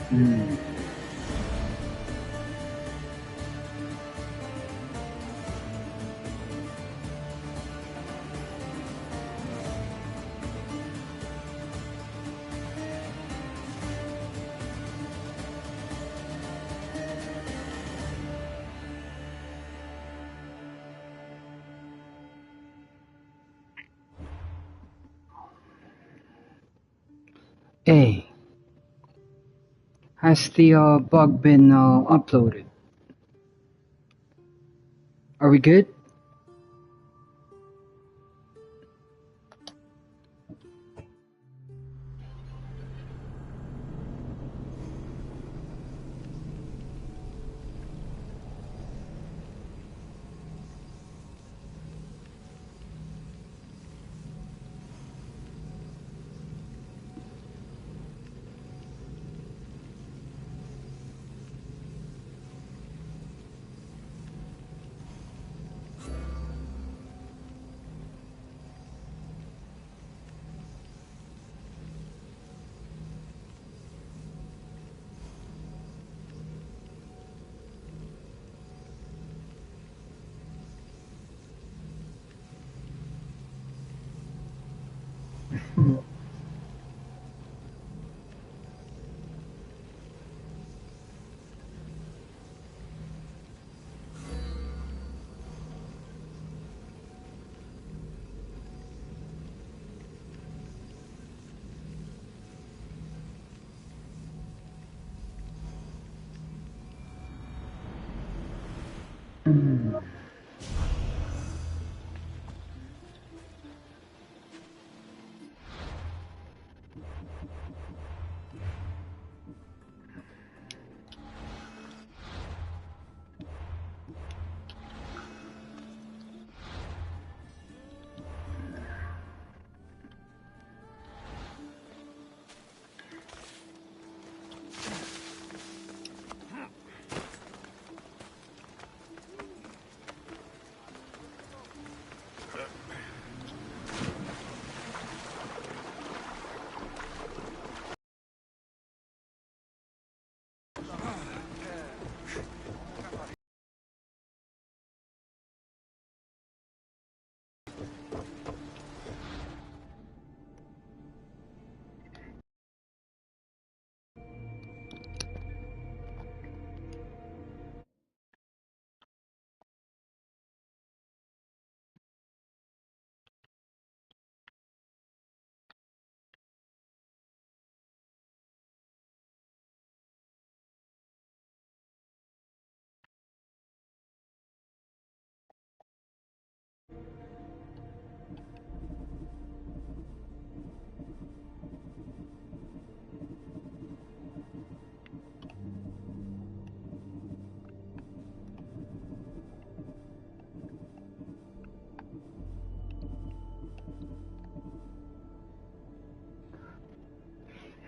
Hmm. Hey, has the bug been uploaded? Are we good?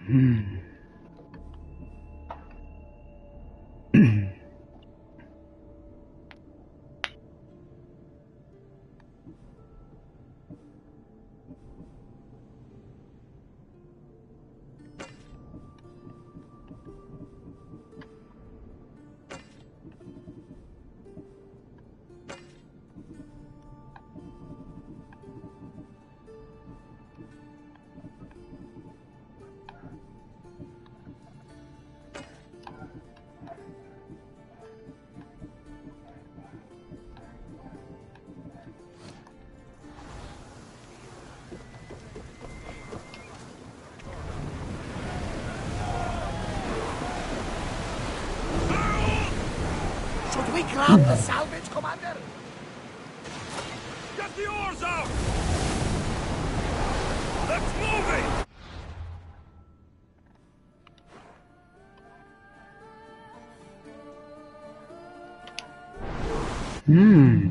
Hmm. Should we grab the salvage, Commander? Get the oars out! Let's move it! Hmm.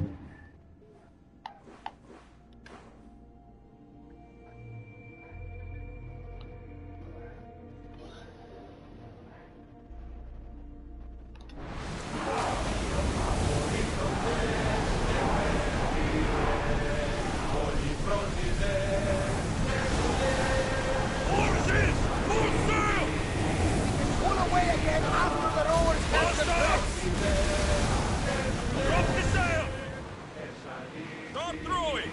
Oars in! Full sail! Full away again after the rowers catch the drift. Drop the sail! Start throwing!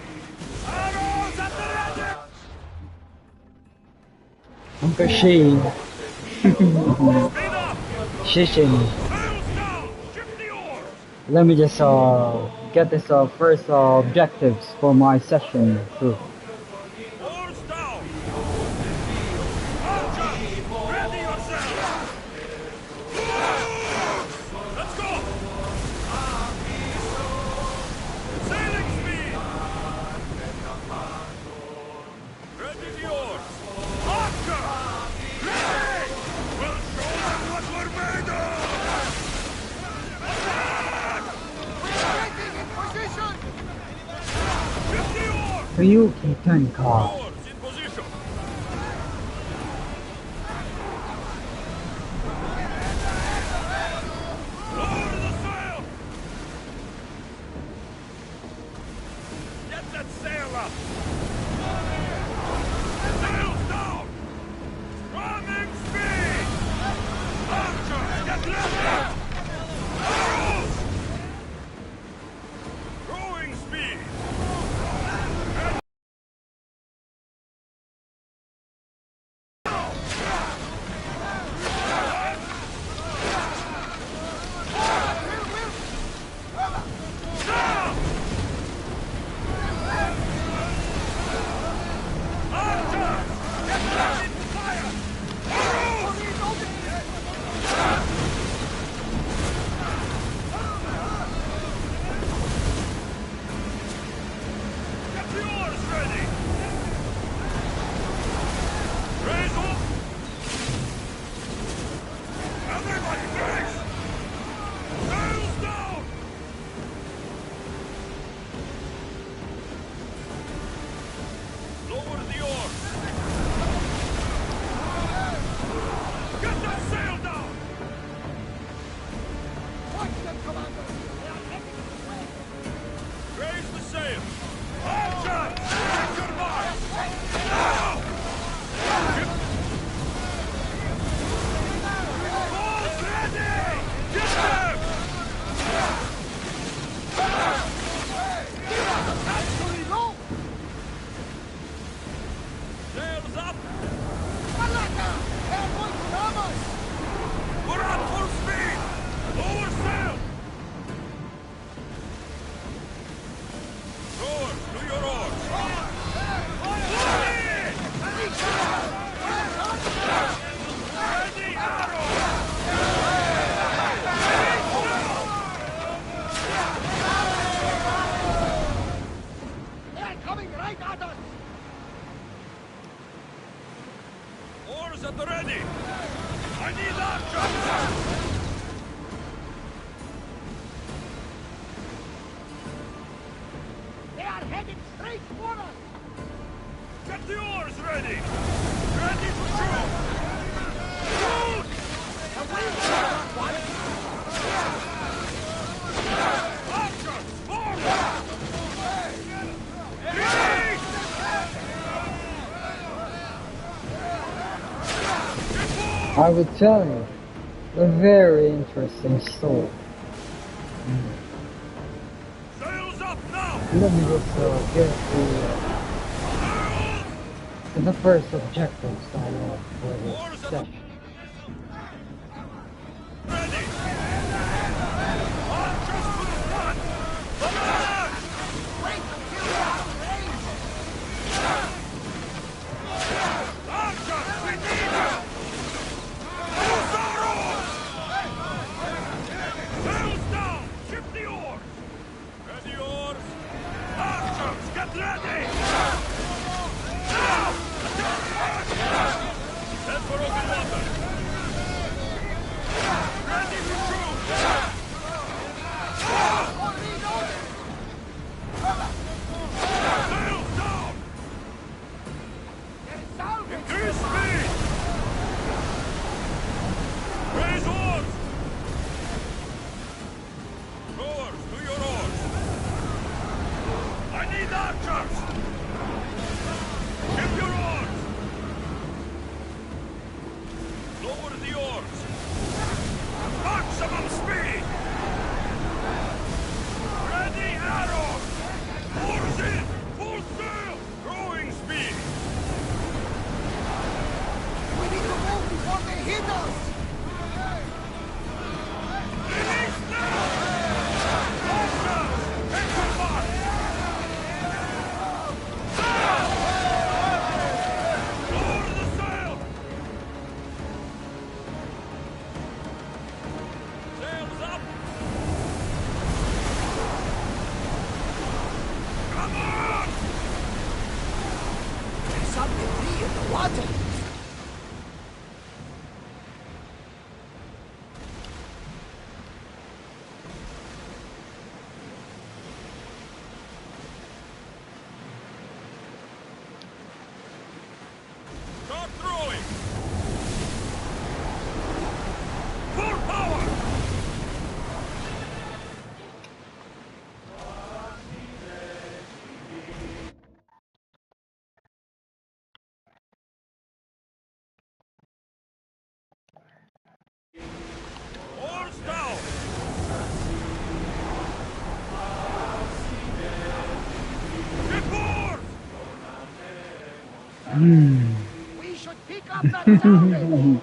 Arrows at the ready! Uncle Shane. Speed up! Shishin. Sails down! Ship the oars! Let me just get this first objectives for my session through. Oars down! Archer! Ready yourself! Let's go! Sailing speed! Ready the oars! Archer! Ready! We'll show them what we're made of! Attack! Getting in position. Ship the oars! Ryuki Tenka. Oars in position! Lower the sail! Get that sail up! Sails down! Running speed! Archers, get ready! Arrows! Rowing speed! Down! Archers! Get ready to fire! Arrows! Get the oars ready! Raise up! Everybody brace! Sails down! Lower the oars! Get that sail down! Watch them, Commander. They are heading this way. Raise the sail! Archer! Take your mark! Now! Balls ready! Get them! Actually, no. Sails up! Malaka! They're going to ram us. We're at full speed! Lower sail! Rowers, do your oars! Ready! Ready, arrow! They are coming right at us. Oars at the ready! I need archers! They are heading straight for us. Get the oars ready! Ready to shoot! Shoot! The wind is not one. Archers, forward! Ready! I would tell you, a very interesting story. Sails up now! Let me just get Sails! the first objectives I want for this session. Ready! Archers to the front! Barrage! Wait until we are in range. Archers, we need you! Use arrows! Sails down! Ship the oars! Ready, oars! Archers, get ready! Now! Head for open water! Start throwing! Full power! Oars down! Ship oars! We should pick up that salvage!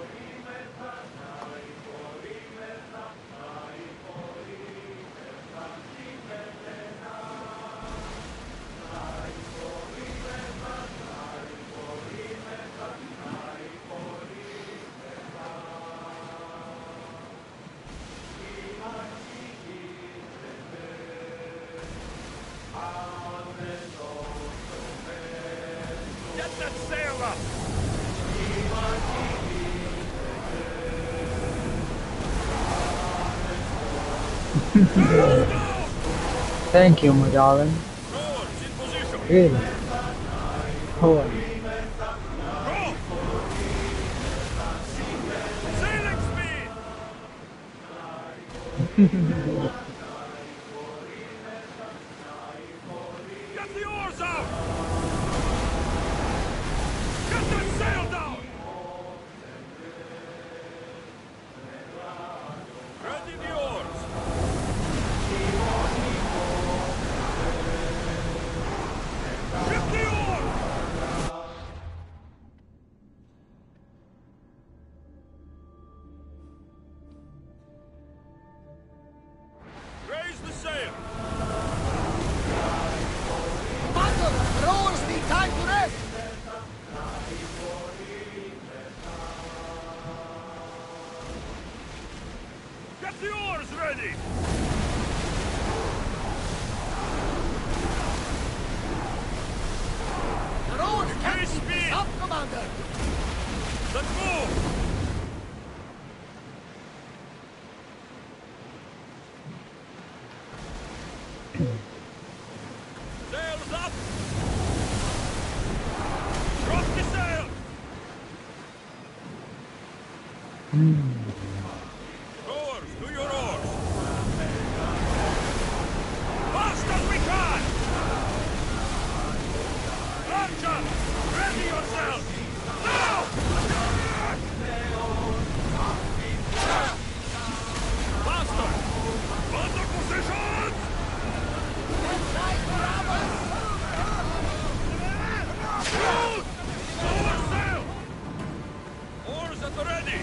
Get that sail up! Thank you, my darling. Rowers in position! Really. Oh, Go! Sailing speed! Get the oars out! Get that sail down! Ready the oars! Ship the oars! Raise the sail! Commander, rowers need time to rest! Get the oars ready! The rowers can't Increase keep this speed. up, Commander! Let's move! Sails up! Drop the sail! Rowers, do your oars! Fast as we can! Archer, ready yourself! Now! Faster! Under positions! Shoot! Lower sail! Oars at the ready!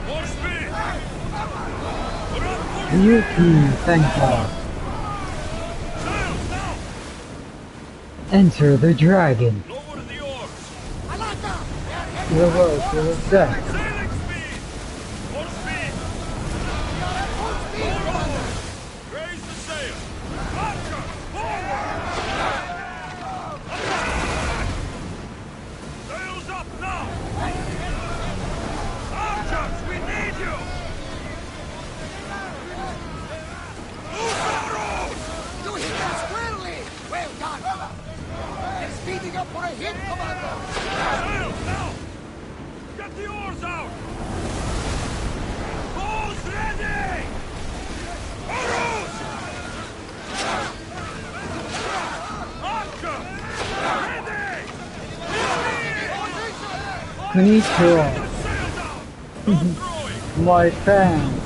More speed! Run for you too, thank God. sails now! Enter the dragon. Lower the oars! Alaka! They are heading The right world for will us! death. Sailing speed! More speed! We are at full speed, Commander! Raise the sail! Archer! Forward! Sails up now! Archers, we need you! Loose arrows! You hit them squarely! Well done! They're speeding up for a hit, Commander! Sails now! Get the oars out! Bows ready! Arrows! Archer! Ready! Konnichiwa, Sail down! No throwing! my fans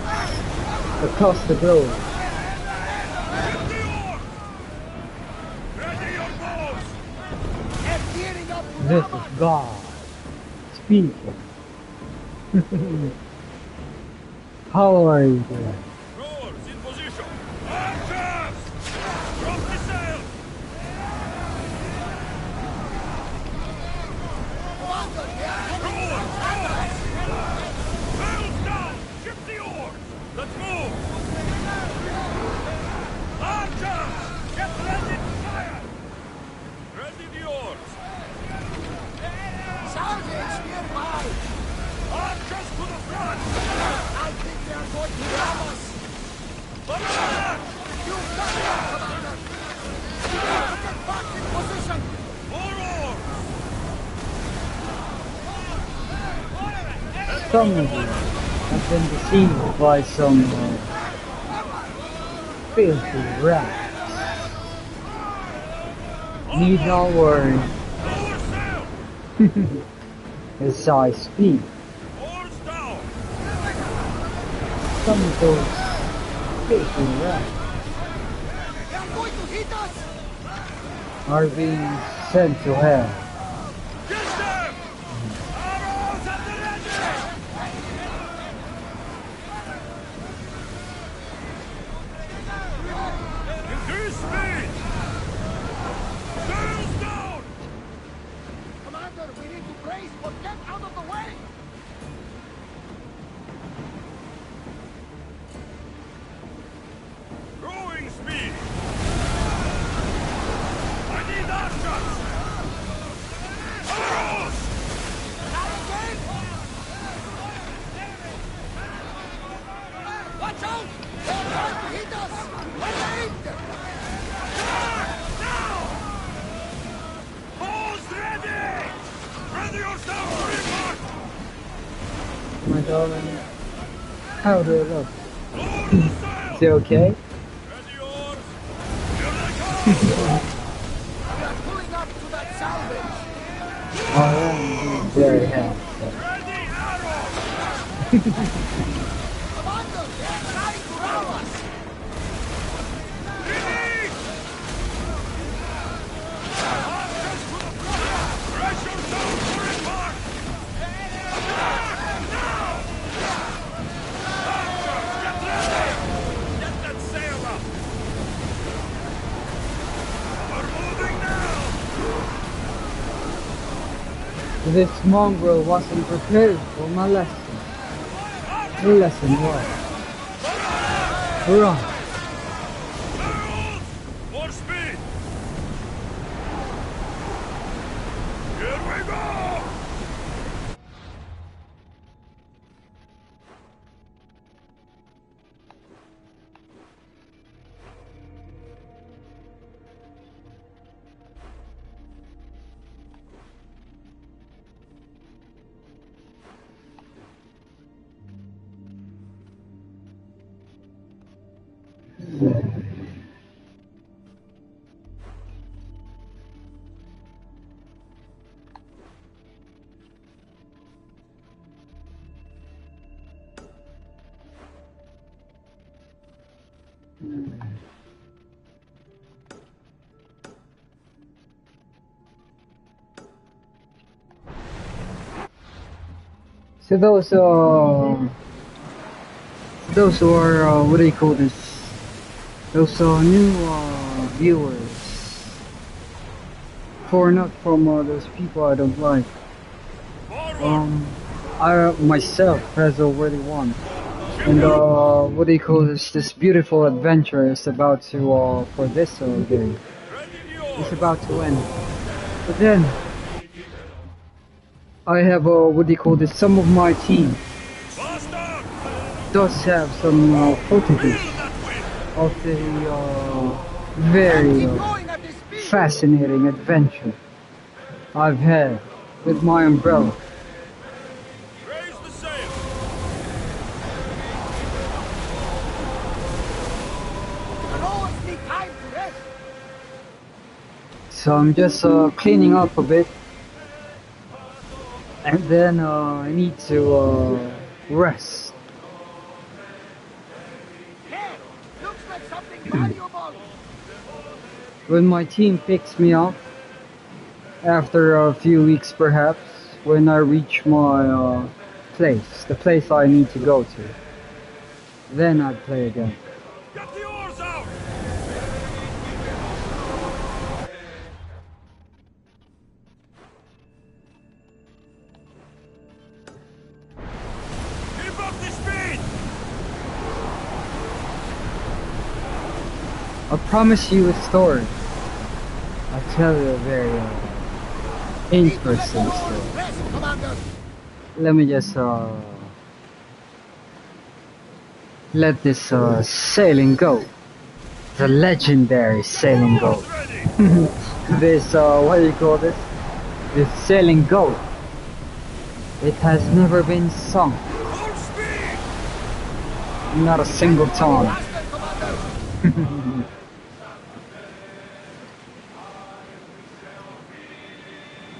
across the globe. Get the oars! Ready your bows! They're gearing up to This ram us! is God speaking. How are you doing? Rowers in position. Archers! Drop the sail! Commander, they are coming Rowers, from us! sails down! Ship the oars! Let's move! Archers! Get ready to fire! Ready the oars! Salvage nearby! Archers to the front! I think they are going to ram us! Attack! You got it, Commander! Get back in position! More oars! Some of you have been deceived by some filthy rats. Need not worry, Lower sail! as I speak. Oars down! Some of those filthy rats They are going to hit us! are being sent to hell. Get them! Arrows at the ready! Increase speed! Sails down! Commander, we need to brace, but get out of the way! Rowing speed! I need archers! Arrows! Now again! Watch out! They are trying to hit us! Wait! Now! Bows ready! Ready yourself to report! My darling, how do I look? Lower the sail! Is it okay? Ready oars! Here they come! We are pulling up to that salvage! I am very happy. Ready arrows! Commander, they are trying to ram us! Release! Archers to the front! Brace yourself for impact! Attack! Now! Archers, get ready! Get that sail up! We're moving now! This mongrel wasn't prepared for my lesson. The lesson was run. Barrels! More speed! Here we go! So those who are what do you call this? Those new viewers, for not from those people I don't like. Forward! I myself has already won, and what do you call this? This beautiful adventure is about to for this game Ready the is oars! about to end. But then I have what do you call this? Some of my team Faster! does have some footage Feel that wind! of the very Keep going at this speed! fascinating adventure I've had with my umbrella. Raise the sail! The rowers need time to rest! So I'm just cleaning up a bit, and then I need to rest. Here! Looks like something valuable! When my team picks me up, after a few weeks perhaps, when I reach my the place I need to go to. Then I'd play again. Get the oars out! Keep up the speed! I promise you a story. I'll tell you a very interesting story. Rest, Commander! Let me just let this sailing go. The legendary sailing goat. Ready! This what do you call this? This sailing goat. It has never been sunk. Full speed! Not a single time. Faster, Commander!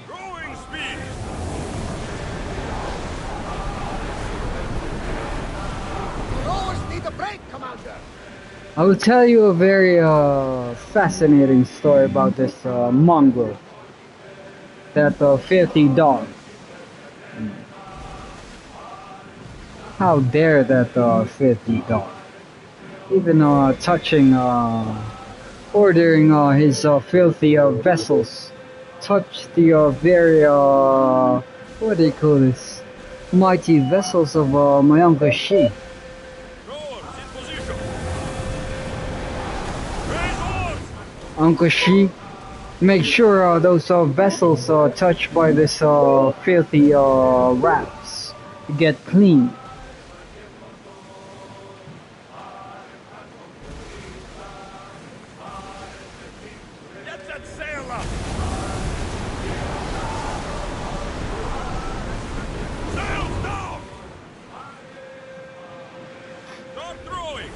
Growing speed! You always need a break, Commander! I will tell you a very fascinating story about this mongrel. That filthy dog. How dare that filthy dog. Even touching, ordering his filthy vessels. Touch the very, what do you call this? Mighty vessels of my uncle Shi. Rowers in position! Raise oars! Uncle Shi, make sure those vessels are touched by this filthy rats get clean. Get that sail up! Sails down! Start throwing!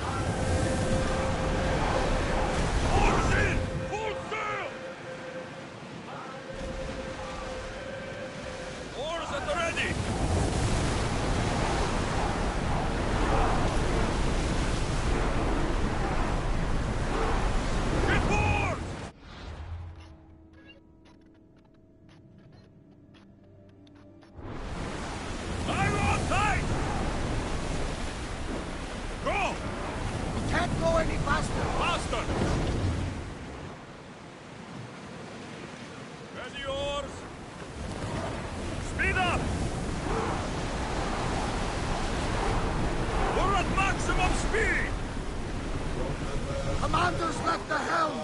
Oars in! Full sail! Oars at the ready! Ship oars! Iron tight! Go! We can't go any faster! Faster! Ready oars! Speed up! We're at maximum speed! Commander's left the helm!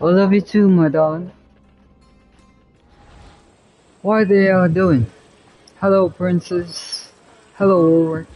I love you too, my darling. What are they doing? Hello, princess. Hello, Ulrich.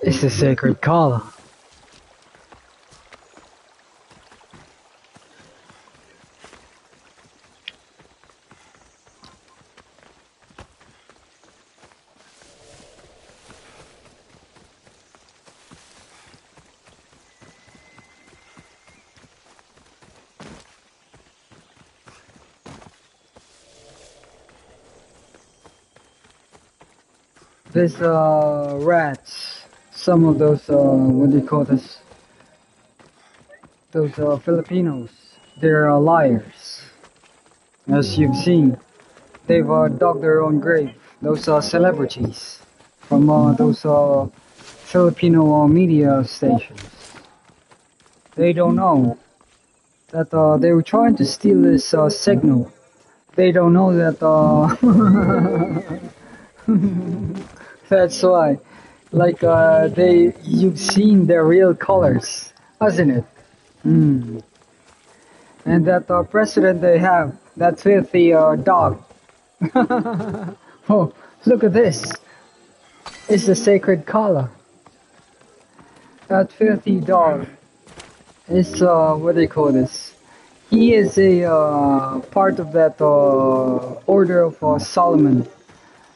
It's a sacred color. There's rats. Some of those what do you call this? Those Filipinos. They're liars. As you've seen, they've dug their own grave. Those celebrities from those Filipino media stations. They don't know that they were trying to steal this signal. They don't know that that's why. Like you've seen their real colors, hasn't it? Mm. And that president they have, that filthy dog. Oh, look at this. It's the sacred color. That filthy dog is, what do you call this? He is a part of that order of Solomon.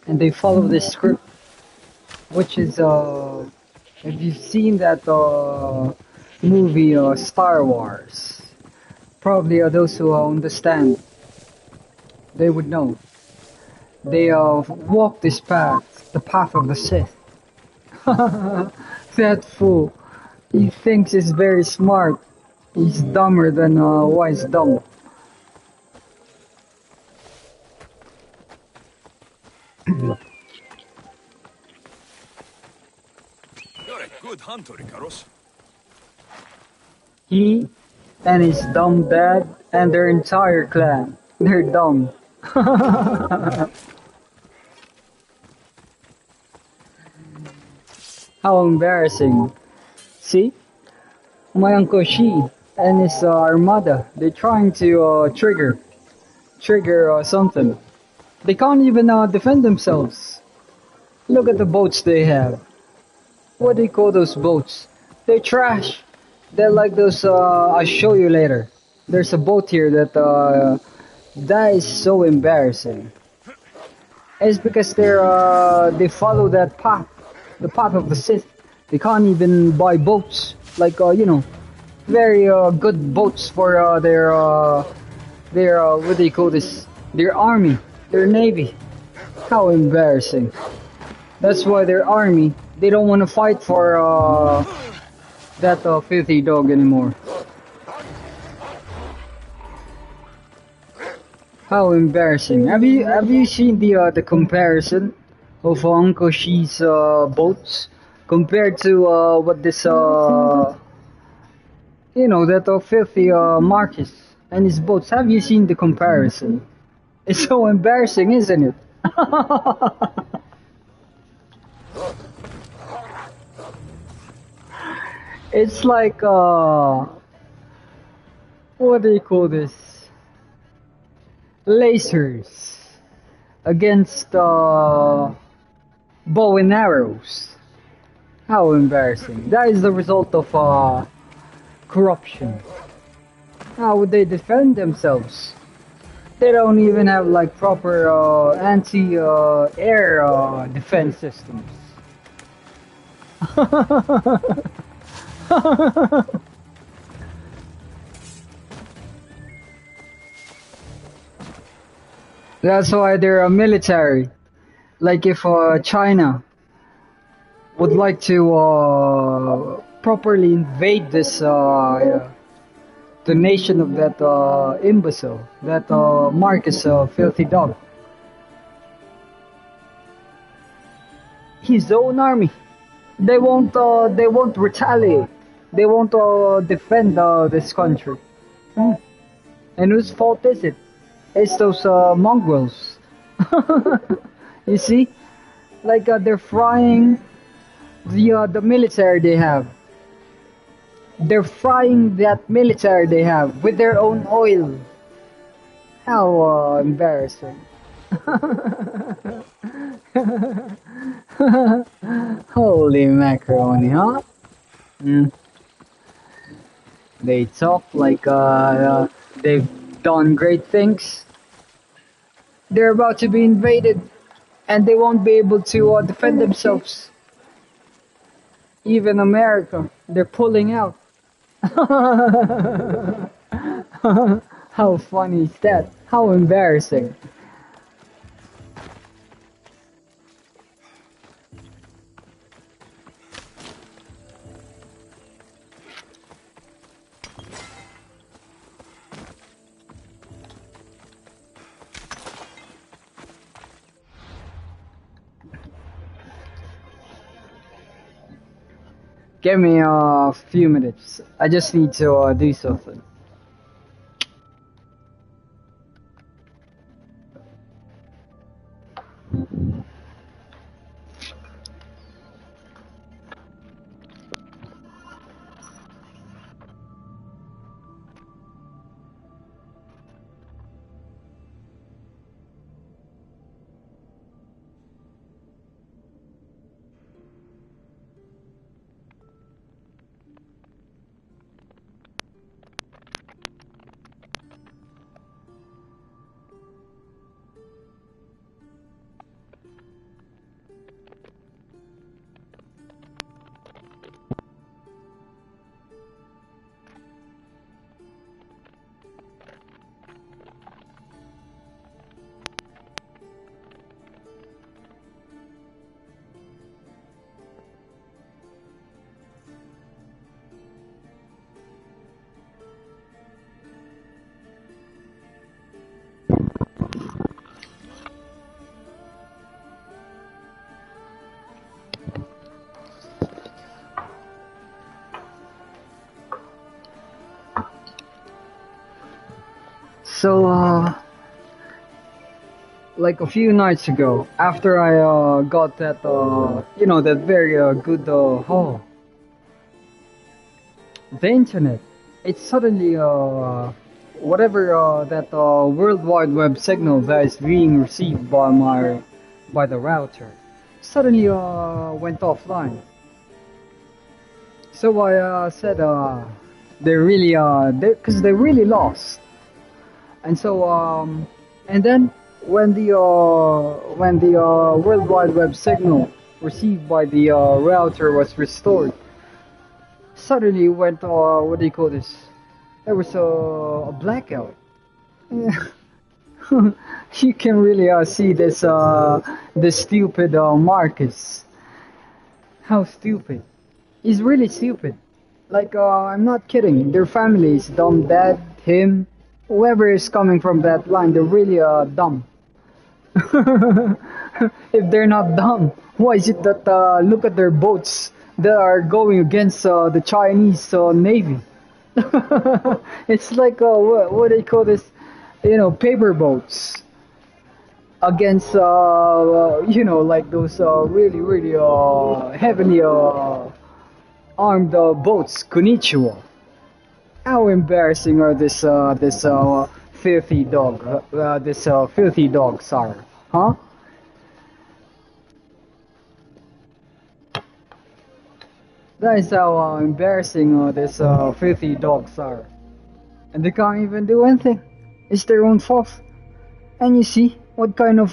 And they follow this script, which is, if you've seen that movie Star Wars, probably those who understand, they would know. They walk this path, the path of the Sith. That fool, he thinks he's very smart. He's dumber than wise dumb. You're a good hunter, Icarus. He and his dumb dad and their entire clan, they're dumb. How embarrassing. See? My Uncle Shi and his armada, they're trying to trigger something. They can't even defend themselves. Look at the boats they have. What do you call those boats? They're trash. They're like those, I'll show you later. There's a boat here that is so embarrassing. It's because they follow that path, the path of the Sith. They can't even buy boats, like, very good boats for their what do you call this? Their army, their navy. How embarrassing. That's why their army, they don't want to fight for that filthy dog anymore. How embarrassing. Have you seen the comparison of Uncle Shi's boats compared to what this that filthy Marcus and his boats? Have you seen the comparison? It's so embarrassing, isn't it? It's like what do you call this? Lasers against bow and arrows. How embarrassing. That is the result of corruption. How would they defend themselves? They don't even have like proper anti-air defense systems. That's why they're military. Like if China would like to properly invade this the nation of that imbecile, that Marcus filthy dog. His own army. They won't retaliate. They won't defend this country. And whose fault is it? It's those mongrels. You see, like they're frying the military they have. They're frying that military they have with their own oil. How embarrassing. Holy macaroni, huh? Mm. They talk like they've done great things. They're about to be invaded, and they won't be able to defend themselves. Even America, they're pulling out. How funny is that? How embarrassing. Give me a few minutes. I just need to do something. So, like a few nights ago, after I got that, that very good the internet, it suddenly, whatever that World Wide Web signal that is being received by the router, suddenly went offline. So I said, they're really, because they're really lost. And so, and then when the World Wide Web signal received by the router was restored, suddenly went what do you call this? There was a blackout. You can really see this stupid Marcus. How stupid! He's really stupid. Like I'm not kidding. Their family is dumb. Dad, him, whoever is coming from that line, they're really dumb. If they're not dumb, why is it that look at their boats that are going against the Chinese Navy? It's like what do you call this? Paper boats against like those really really heavily armed boats. Konnichiwa. How embarrassing are this filthy dog? This filthy dogs are, huh? That is how embarrassing this filthy dogs are, and they can't even do anything. It's their own fault. And you see what kind of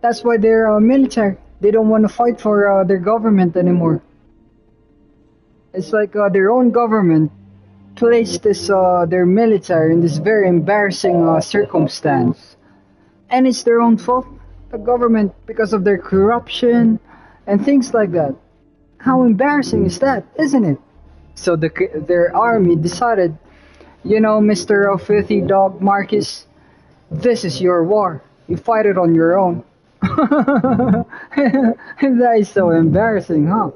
that's why they're military. They don't want to fight for their government anymore. It's like their own government placed their military in this very embarrassing circumstance, and it's their own fault. The government, because of their corruption and things like that. How embarrassing is that, isn't it? So their army decided, Mr. Filthy Dog Marcus, this is your war. You fight it on your own. That is so embarrassing, huh?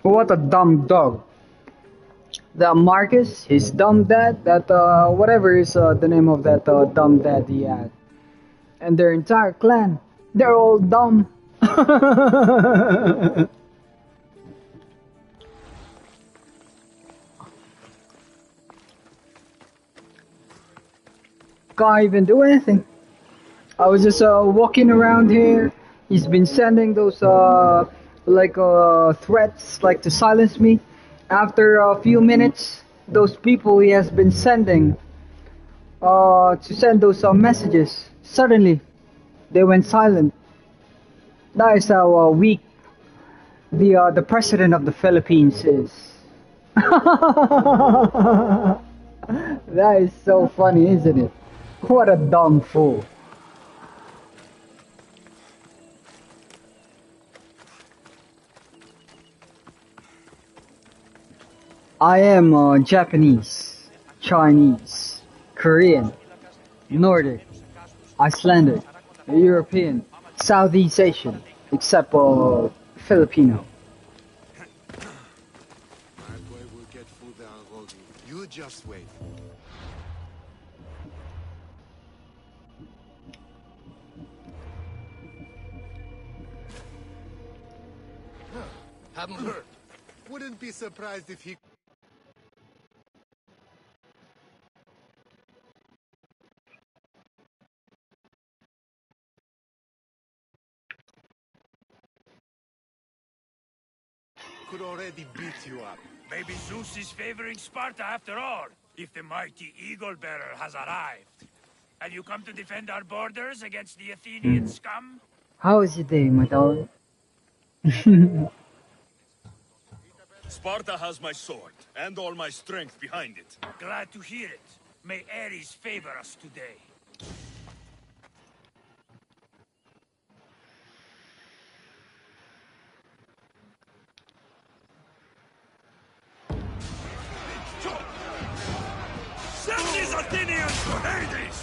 What a dumb dog. That Marcus, his dumb dad, that whatever is the name of that dumb dad he had. And their entire clan, they're all dumb. can't even do anything. I was just walking around here. He's been sending those threats like to silence me. After a few minutes, those people he has been sending to send those messages, suddenly they went silent. That is how weak the president of the Philippines is. That is so funny, isn't it? What a dumb fool. I am Japanese, Chinese, Korean, Nordic, Icelandic, European, Southeast Asian, except Filipino. My boy will get food down, Goldie. You just wait. Haven't heard. Wouldn't be surprised if he... could already beat you up. Maybe Zeus is favoring Sparta after all, if the mighty eagle bearer has arrived. And you come to defend our borders against the Athenian scum? How is your day, my darling? Sparta has my sword, and all my strength behind it. Glad to hear it. May Ares favor us today. Send these Athenians to Hades!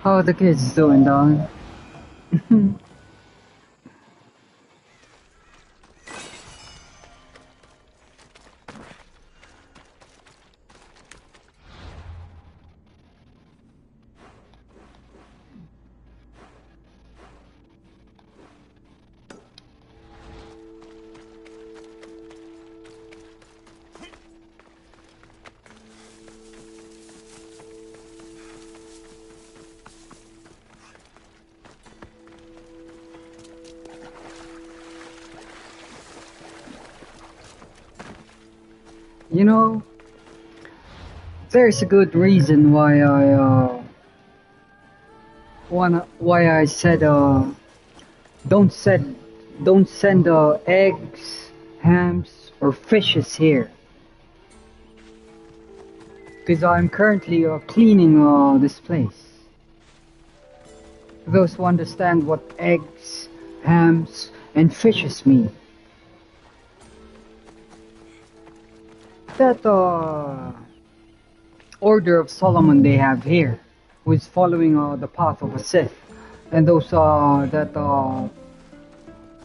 How are the kids doing, Don? You know, there's a good reason why I said don't send eggs, hams, or fishes here. Because I'm currently cleaning this place. Those who understand what eggs, hams, and fishes mean. That order of Solomon they have here, who is following the path of a Sith, and those that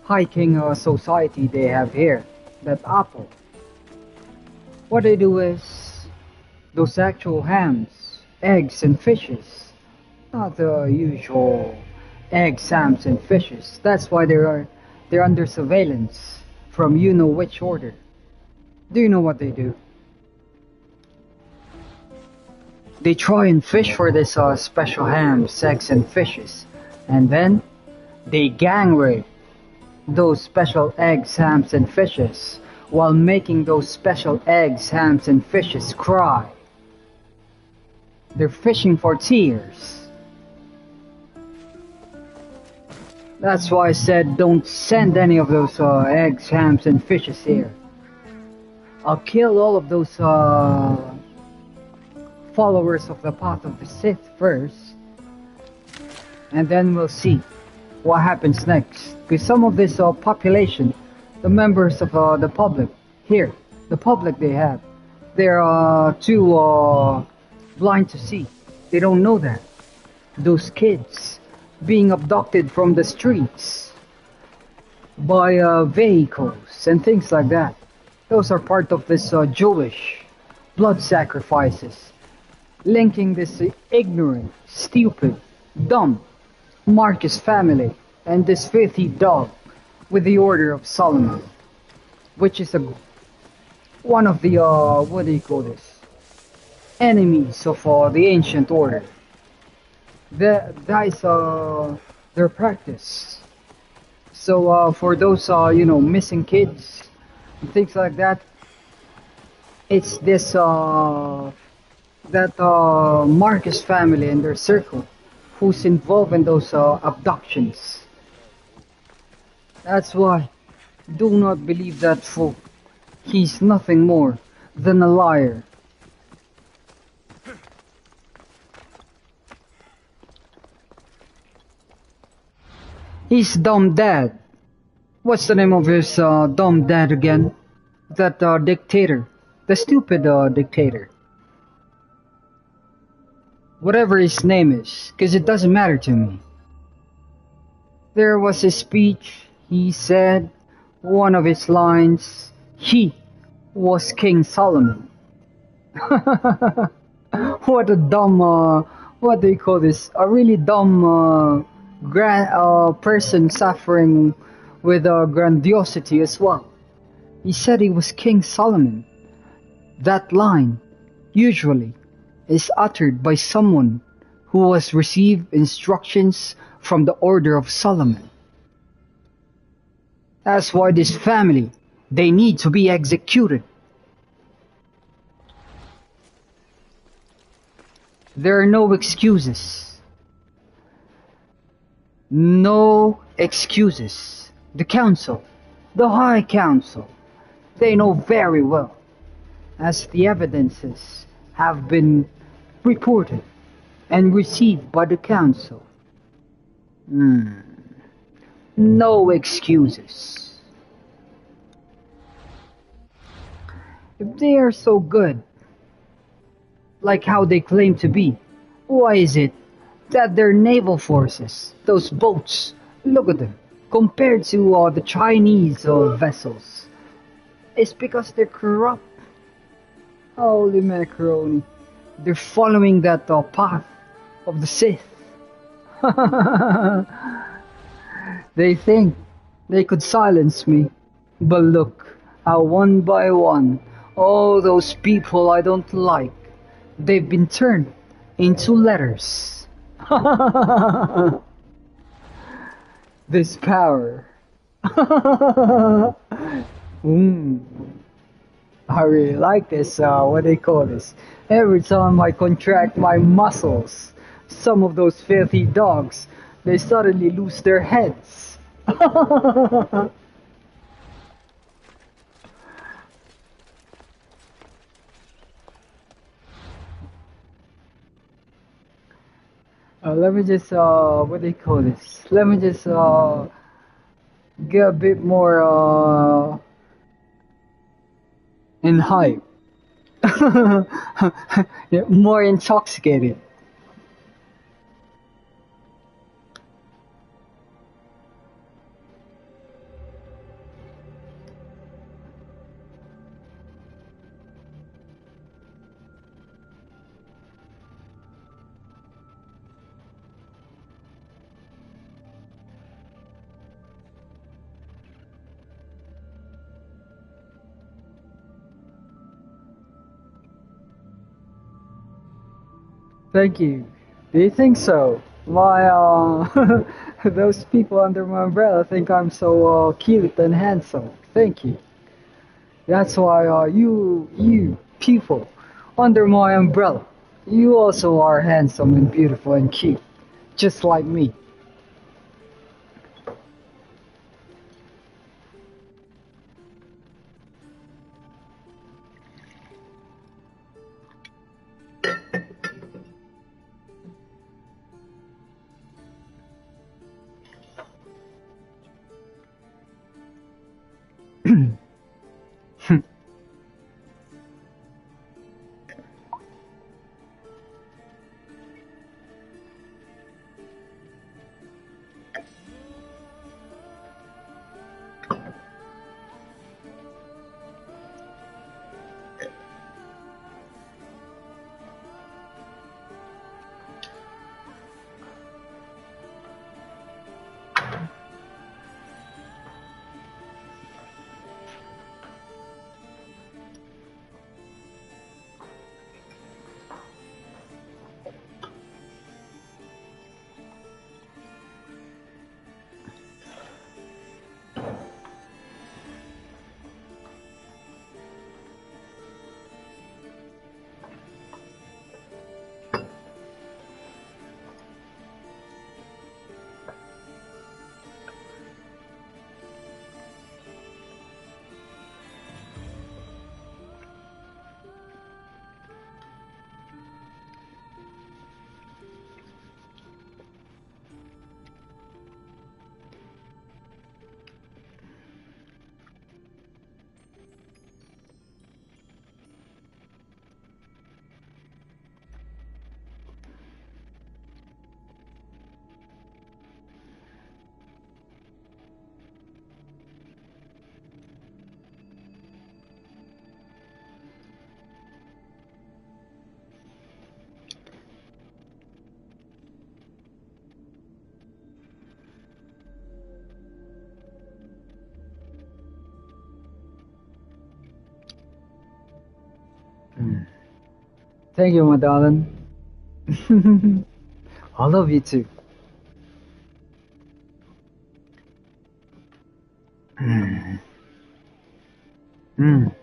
hiking society they have here, that apple. What they do is those actual hams, eggs, and fishes, not the usual eggs, hams, and fishes. That's why they're under surveillance from you know which order. Do you know what they do? They try and fish for this special hams, eggs, and fishes, and then they gang rape those special eggs, hams, and fishes while making those special eggs, hams, and fishes cry. They're fishing for tears. That's why I said don't send any of those eggs, hams, and fishes here. I'll kill all of those followers of the path of the Sith first, and then we'll see what happens next. Because some of this population, the members of the public here, the public they're too blind to see. They don't know that. Those kids being abducted from the streets by vehicles and things like that. Those are part of this Jewish blood sacrifices, linking this ignorant, stupid, dumb Marcus family and this filthy dog with the Order of Solomon, which is one of the what do you call this? Enemies of the ancient order. That is their practice. So for those missing kids and things like that, it's this that Marcus family and their circle who's involved in those abductions. That's why do not believe that fool. He's nothing more than a liar. He's dumb dad. What's the name of his dumb dad again? That dictator. The stupid dictator. Whatever his name is, because it doesn't matter to me. There was his speech. He said one of his lines. He was King Solomon. What a dumb, what do you call this? A really dumb person suffering with grandiosity as well. He said he was King Solomon. That line, usually, is uttered by someone who has received instructions from the order of Solomon. That's why this family, they need to be executed. There are no excuses. No excuses. The council, the High Council, they know very well, as the evidences have been reported and received by the council. No excuses. If they are so good, like how they claim to be, why is it that their naval forces, those boats, look at them, compared to the Chinese vessels, it's because they're corrupt. Holy macaroni. They're following that path of the Sith. They think they could silence me, but look how one by one, all those people I don't like, they've been turned into letters. This power. I really like this, what they call this. Every time I contract my muscles, some of those filthy dogs, they suddenly lose their heads. Let me just, what do you call this? Let me just, get a bit more, in hype. Yeah, more intoxicated. Thank you. Do you think so? My, those people under my umbrella think I'm so cute and handsome. Thank you. That's why you people under my umbrella, you also are handsome and beautiful and cute, just like me. Thank you, my darling. I love you too. Mm. Mm.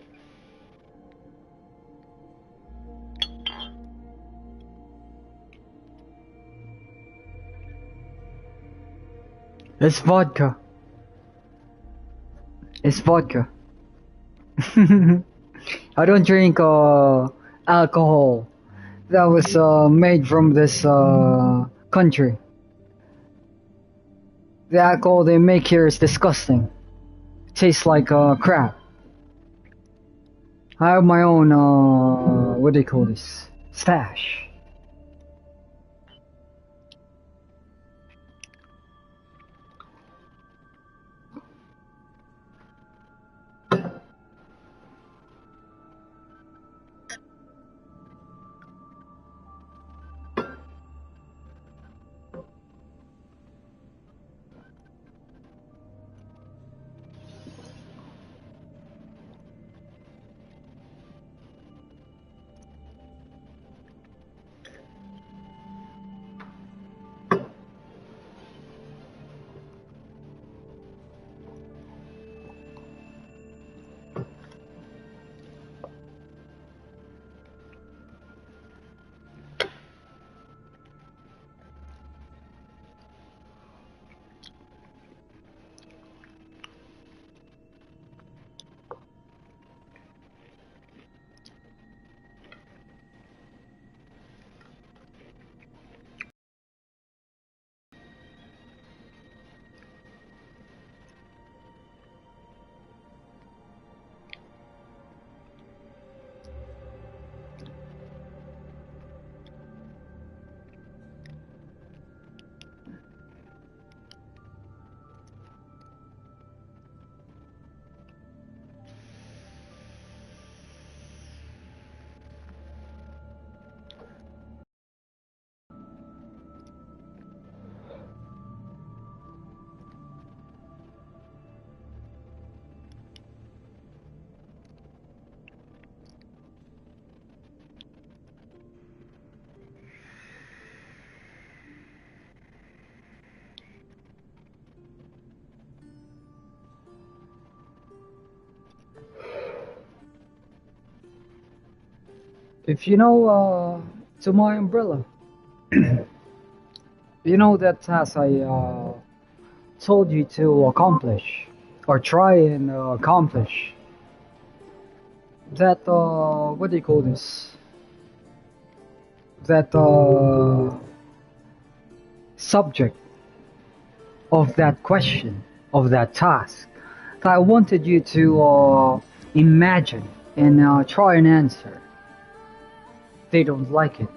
It's vodka. It's vodka. I don't drink alcohol that was made from this country. The alcohol they make here is disgusting. It tastes like crap. I have my own what do you call this? Stash. If you know to my umbrella, you know that task I told you to accomplish or try and accomplish. That what do you call this? That subject of that question, of that task. I wanted you to imagine and try and answer. They don't like it.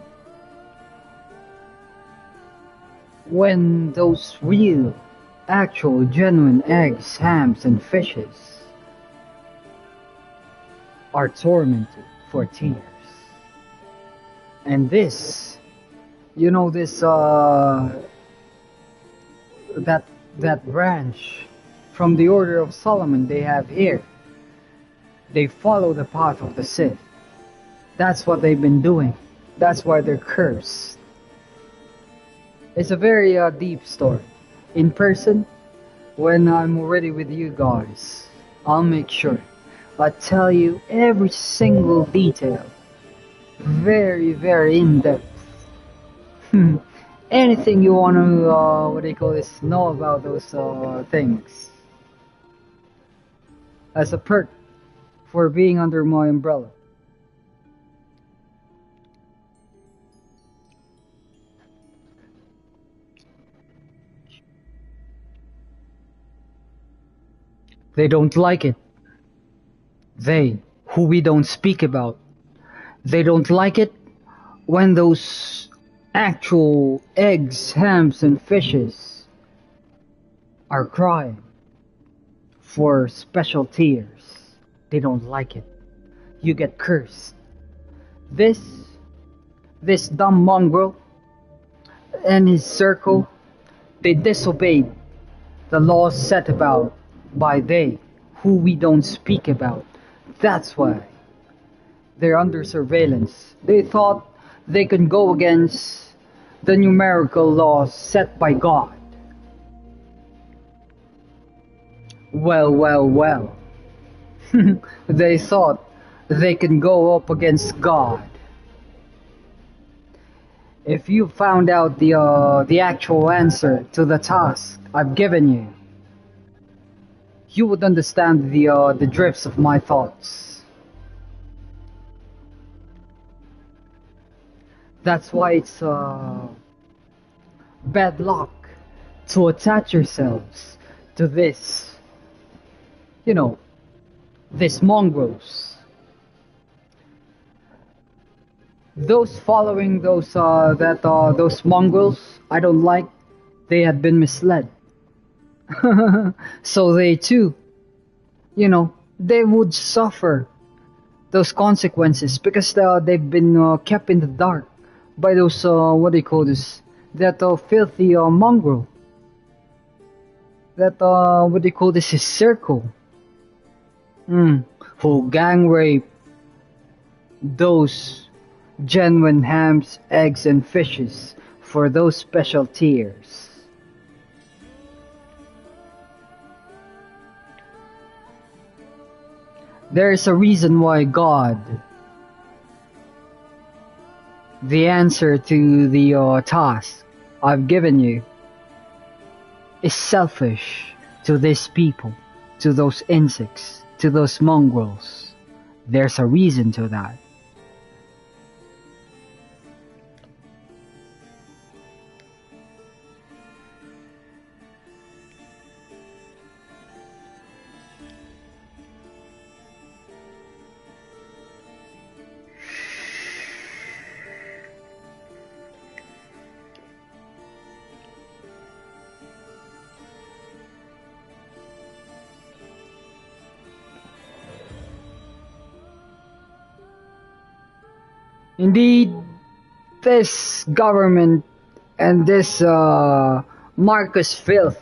When those real, actual, genuine eggs, hams, and fishes are tormented for tears. And this, you know, this that branch from the Order of Solomon they have here. They follow the path of the Sith. That's what they've been doing. That's why they're cursed. It's a very deep story. In person, when I'm already with you guys, I'll make sure I tell you every single detail. Very, very in-depth. Anything you want to, what do you call this, know about those things. As a perk for being under my umbrella. They don't like it. They, who we don't speak about. They don't like it when those actual eggs, hams, and fishes are crying for special tears. They don't like it. You get cursed. This dumb mongrel and his circle, they disobeyed the laws set about by they, who we don't speak about. That's why they're under surveillance. They thought they could go against the numerical laws set by God. Well. They thought they could go up against God. If you found out the actual answer to the task I've given you, you would understand the drifts of my thoughts. That's why it's bad luck to attach yourselves to this, this mongrels. Those following those mongrels I don't like, they had been misled. So they too, they would suffer those consequences because they've been kept in the dark by those that filthy mongrel. That his circle. Who gang rape those genuine hams, eggs, and fishes for those special tiers. There is a reason why God, the answer to the task I've given you, is selfish to these people, to those insects, to those mongrels. There's a reason to that. Indeed, this government and this Marcus filth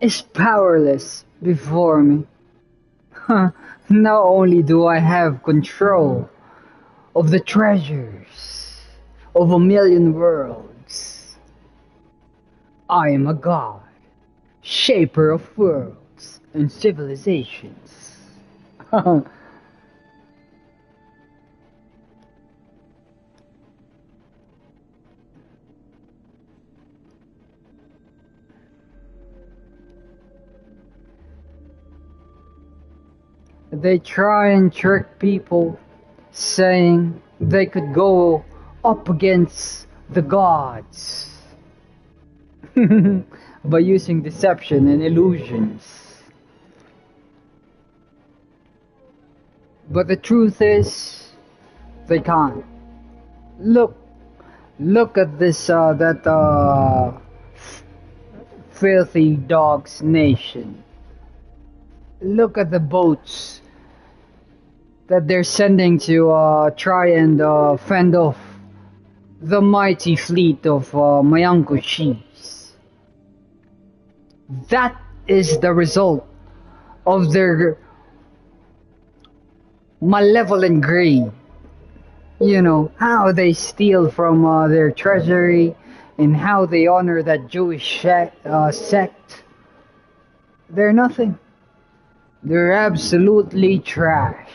is powerless before me. Not only do I have control of the treasures of 1,000,000 worlds, I am a god, shaper of worlds and civilizations. They try and trick people, saying they could go up against the gods by using deception and illusions. But the truth is, they can't. Look at this filthy dog's nation. Look at the boats that they're sending to try and fend off the mighty fleet of my Uncle Chiefs. That is the result of their malevolent greed. How they steal from their treasury and how they honor that Jewish sect. They're nothing. They're absolutely trash.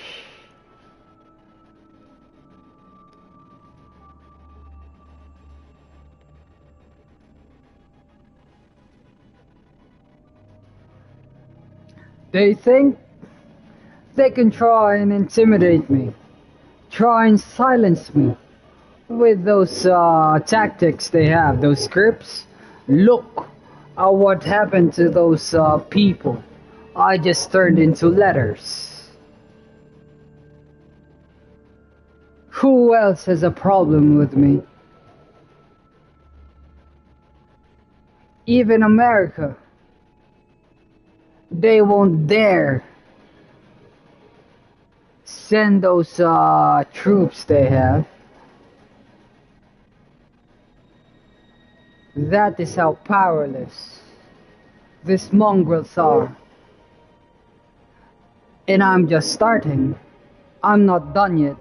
They think they can try and intimidate me, try and silence me with those tactics they have, those scripts. Look at what happened to those people I just turned into letters. Who else has a problem with me? Even America. They won't dare send those troops they have. That is how powerless these mongrels are. And I'm just starting. I'm not done yet.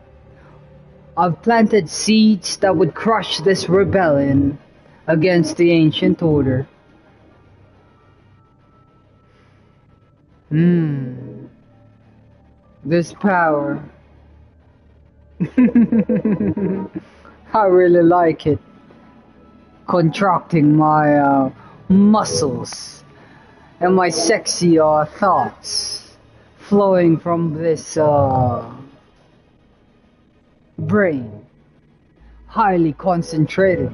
I've planted seeds that would crush this rebellion against the ancient order. This power. I really like it. Contracting my muscles and my sexy thoughts flowing from this brain, highly concentrated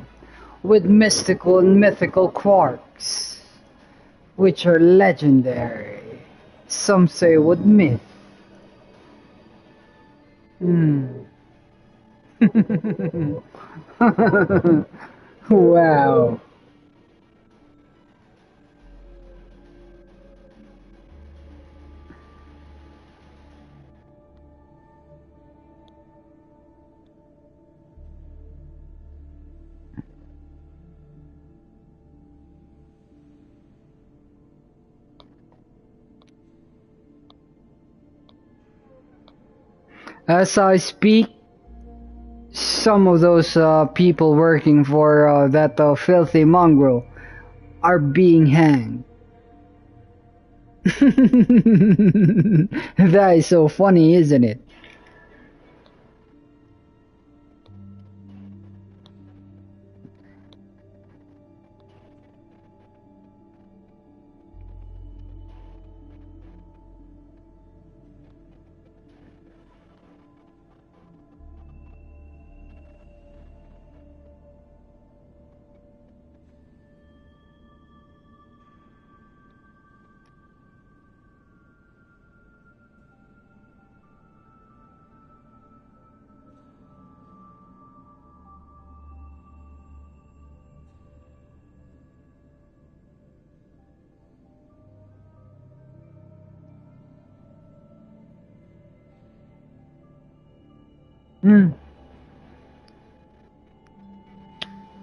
with mystical and mythical quarks, which are legendary. Some say with myth. Wow. As I speak, some of those people working for that filthy mongrel are being hanged. That is so funny, isn't it?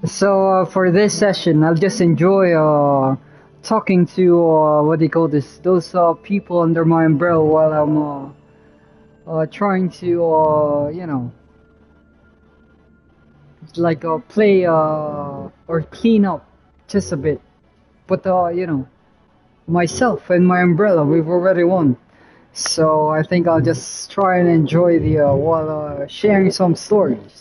So for this session, I'll just enjoy talking to what do you call this? Those people under my umbrella while I'm trying to like play or clean up just a bit. But myself and my umbrella, we've already won. So I think I'll just try and enjoy the while sharing some stories.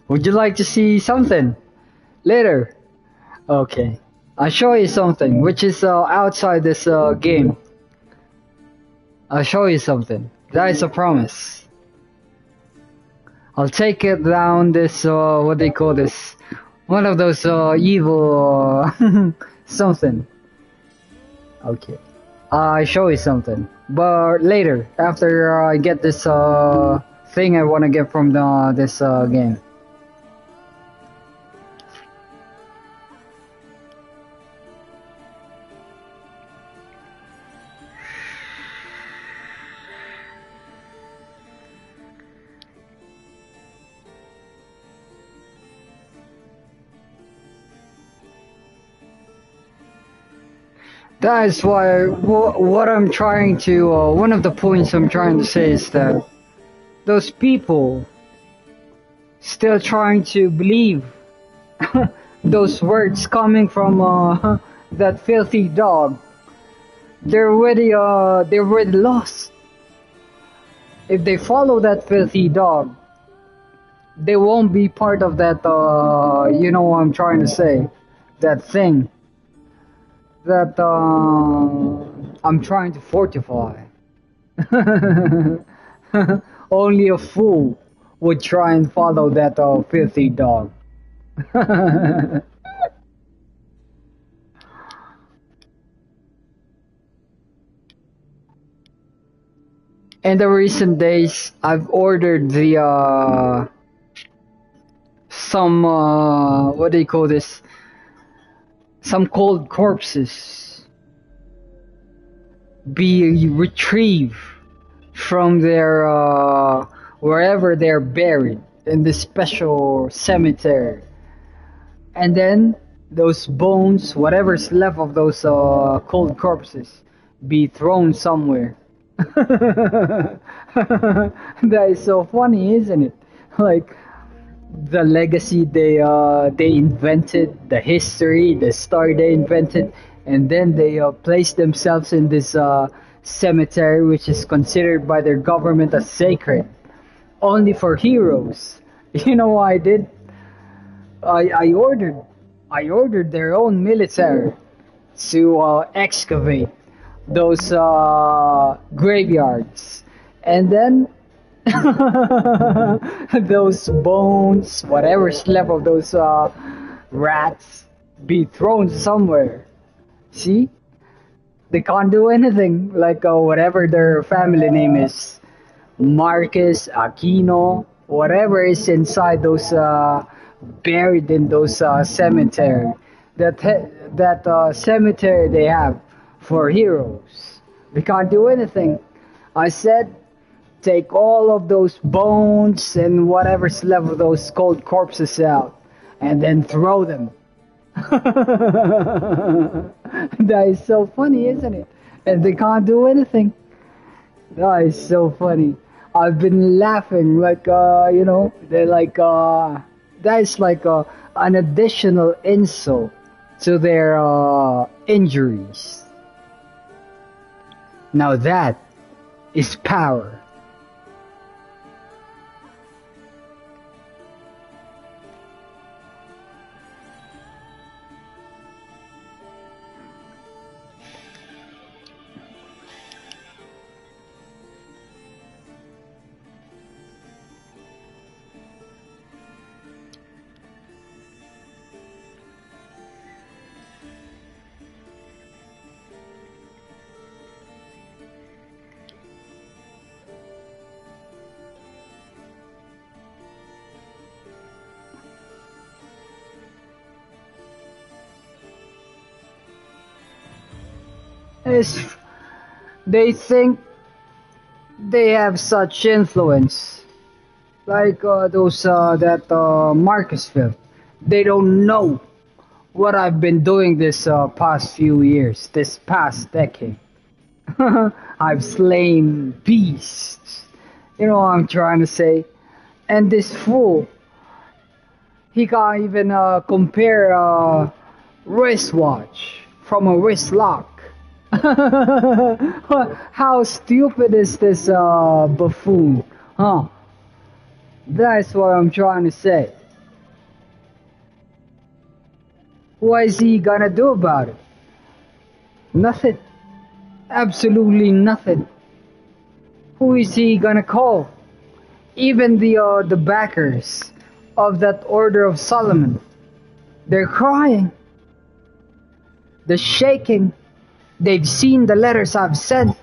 Would you like to see something later? Okay, I'll show you something which is outside this game. I'll show you something. That is a promise. I'll take it down this what they call this, one of those evil something. Okay, I'll show you something, but later after I get this thing I want to get from this game. That is why what I'm trying to one of the points I'm trying to say is that those people still trying to believe those words coming from that filthy dog. They're already lost. If they follow that filthy dog, they won't be part of that, you know what I'm trying to say, that thing that I'm trying to fortify. Only a fool would try and follow that filthy dog. In the recent days, I've ordered the some what do you call this? Some cold corpses be retrieved from their wherever they're buried in this special cemetery, and then those bones, whatever's left of those cold corpses, be thrown somewhere. That is so funny, isn't it? Like the legacy they invented, the history, the story they invented, and then they placed themselves in this cemetery, which is considered by their government as sacred, only for heroes. You know what I did? I ordered their own military to excavate those graveyards, and then those bones, whatever's left of those rats, be thrown somewhere. See, they can't do anything. Like whatever their family name is, Marcus, Aquino, whatever is inside those buried in those cemetery. That cemetery they have for heroes. We can't do anything. I said, take all of those bones and whatever's left of those cold corpses out, and then throw them. That is so funny, isn't it? And they can't do anything. That is so funny. I've been laughing like, you know, they're like, that is like an additional insult to their injuries. Now that is power. They think they have such influence, like those that Marcusville. They don't know what I've been doing this past few years, this past decade. I've slain beasts. You know what I'm trying to say? And this fool, he can't even compare a wristwatch from a wrist lock. How stupid is this buffoon, huh? That's what I'm trying to say. What is he gonna do about it? Nothing. Absolutely nothing. Who is he gonna call? Even the backers of that Order of Solomon, they're crying. They're shaking. They've seen the letters I've sent.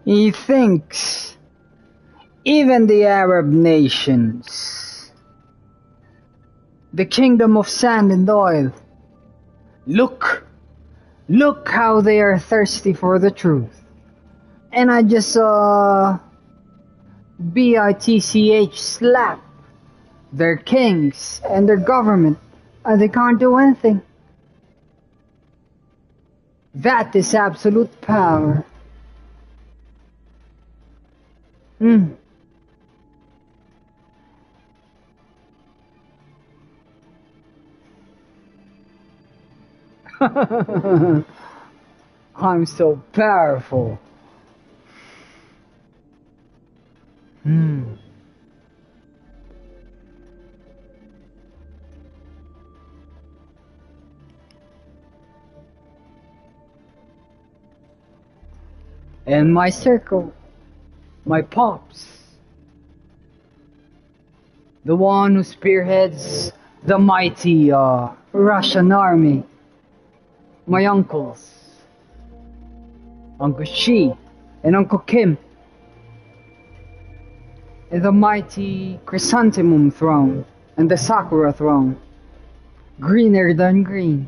He thinks even the Arab nations, the kingdom of sand and oil, look how they are thirsty for the truth. And I just bitch slap They're kings and their government, and they can't do anything. That is absolute power. Hmm. I'm so powerful. Hmm. And my circle, my pops, the one who spearheads the mighty Russian army, my uncles, Uncle Shi and Uncle Kim, and the mighty chrysanthemum throne and the sakura throne, greener than green,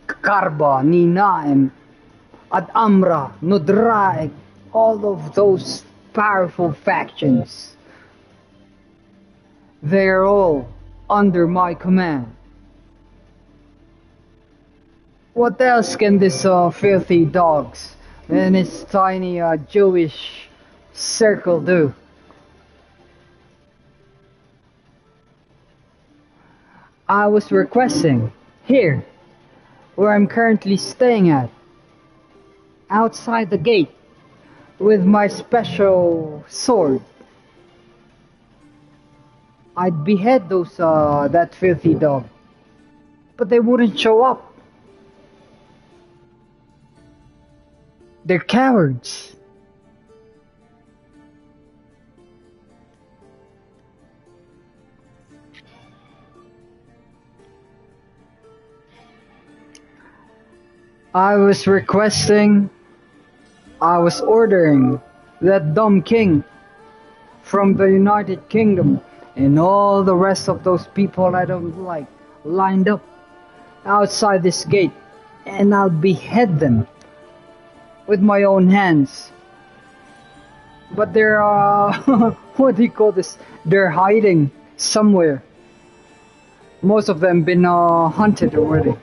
Karba, Ninaim, Ad Amra, Nudraeg, all of those powerful factions. They're all under my command. What else can this filthy dogs and his tiny Jewish circle do? I was requesting here, where I'm currently staying at, outside the gate, with my special sword. I'd behead those that filthy dog, but they wouldn't show up. They're cowards. I was ordering that dumb king from the United Kingdom and all the rest of those people I don't like lined up outside this gate, and I'll behead them with my own hands. But they're what do you call this? They're hiding somewhere. Most of them been hunted already.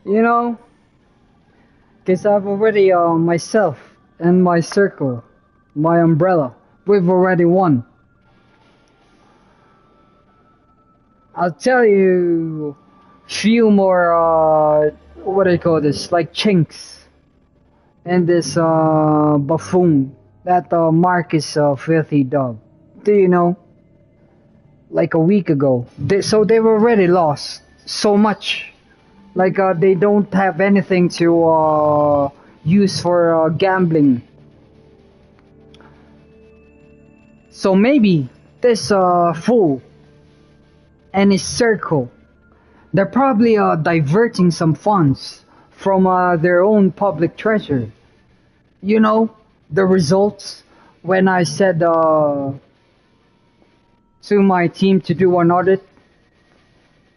You know, because I've already, myself and my circle, my umbrella, we've already won. I'll tell you few more, what do you call this, like chinks, and this buffoon, that Marcus filthy dog. Do you know? Like a week ago. So they've already lost so much. Like they don't have anything to use for gambling. So maybe this fool and his circle, they're probably diverting some funds from their own public treasure. You know, the results when I said to my team to do an audit,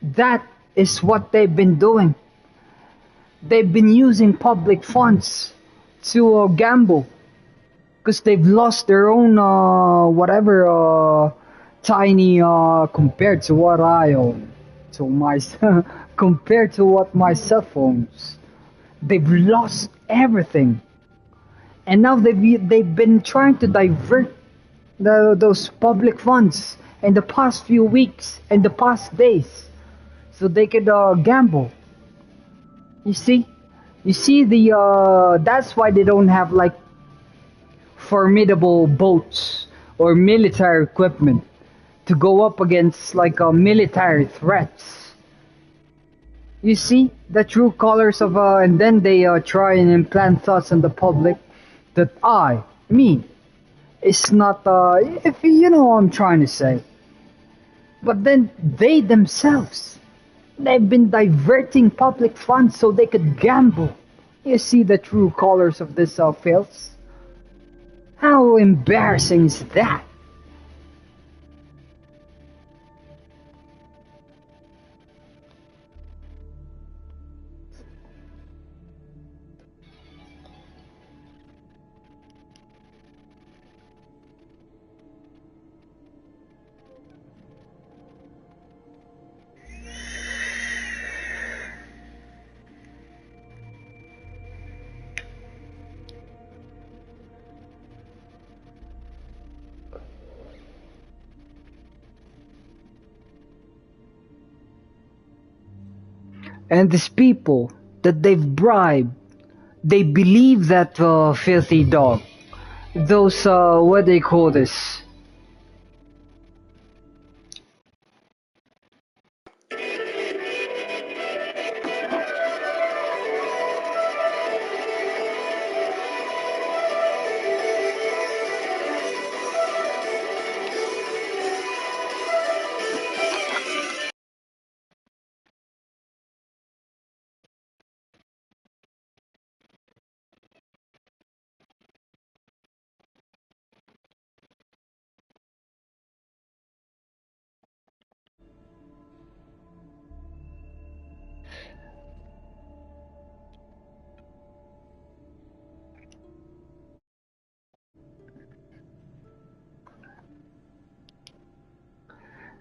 that is what they've been doing. They've been using public funds to gamble, because they've lost their own whatever tiny compared to what I own, to my compared to what my cell phones. They've lost everything, and now they've been trying to divert those public funds in the past few weeks and the past days, so they could gamble. You see the that's why they don't have like formidable boats or military equipment to go up against like military threats. You see the true colors of and then they try and implant thoughts in the public that me, is not, if you know what I'm trying to say. But then they themselves, they've been diverting public funds so they could gamble. You see the true colors of this filth? How embarrassing is that? And these people that they've bribed, they believe that filthy dog. Those, what they call this?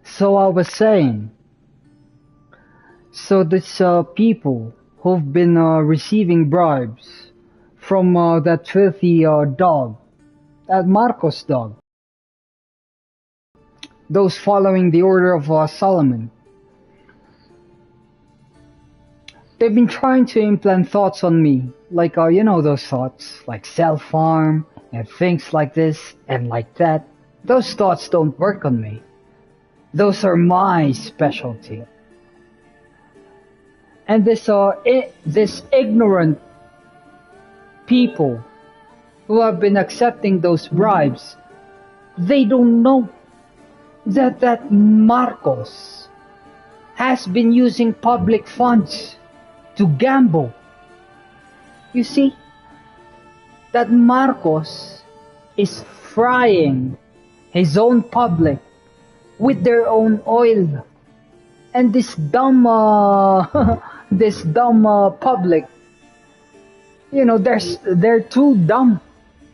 So I was saying, so these people who've been receiving bribes from that filthy dog, that Marcos dog, those following the order of Solomon, they've been trying to implant thoughts on me, like you know those thoughts, like self-harm and things like this and like that. Those thoughts don't work on me. Those are my specialty. And this ignorant people who have been accepting those bribes, they don't know that Marcos has been using public funds to gamble. You see, that Marcos is frying his own public with their own oil. And this dumb, public, you know, they're too dumb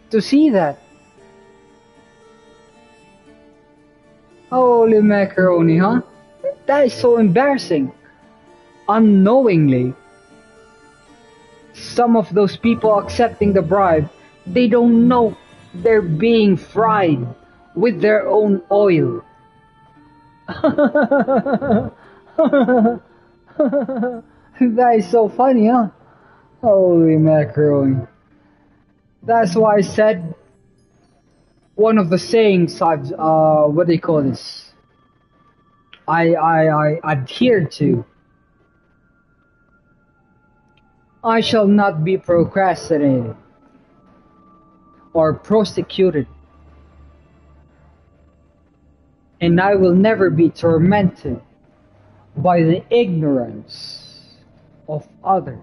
to see that. Holy macaroni, huh? That is so embarrassing. Unknowingly, some of those people accepting the bribe, they don't know they're being fried with their own oil. That is so funny, huh? Holy macaroni. That's why I said one of the sayings I've, what do you call this? I adhere to. I shall not be procrastinated or prosecuted, and I will never be tormented by the ignorance of others.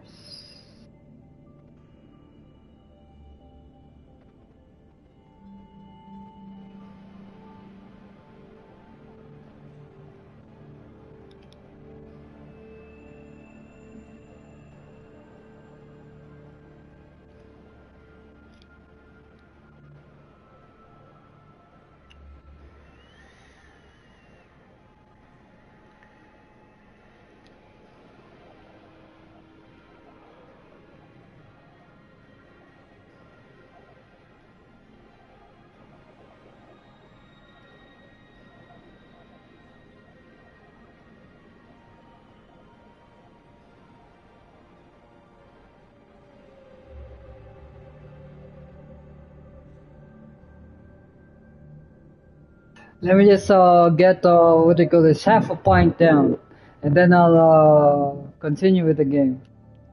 Let me just get what do you call this, half a pint down, and then I'll continue with the game.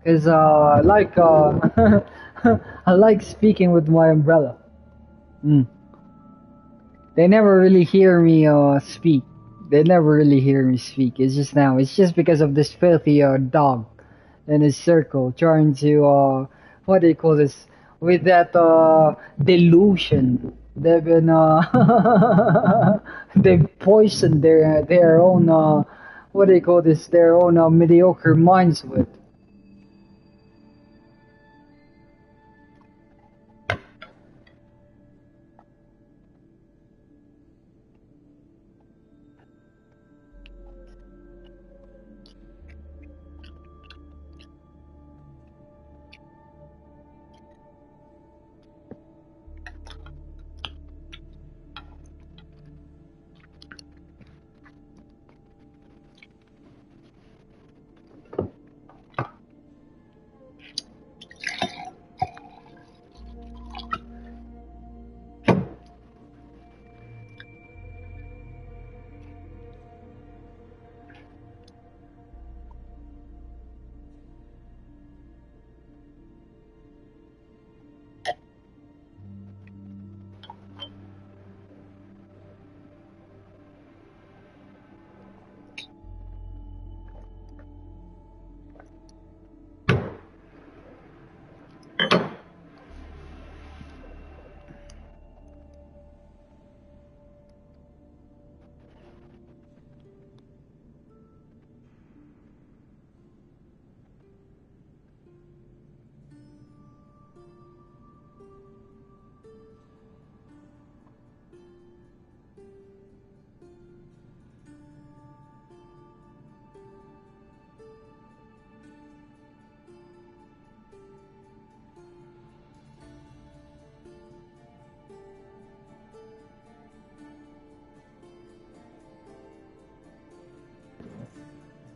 Cause I like I like speaking with my umbrella. Mm. They never really hear me speak. They never really hear me speak. It's just now. It's just because of this filthy dog in his circle trying to what do you call this? With that delusion, they've been they've poisoned their own what do you call this? Their own mediocre minds with.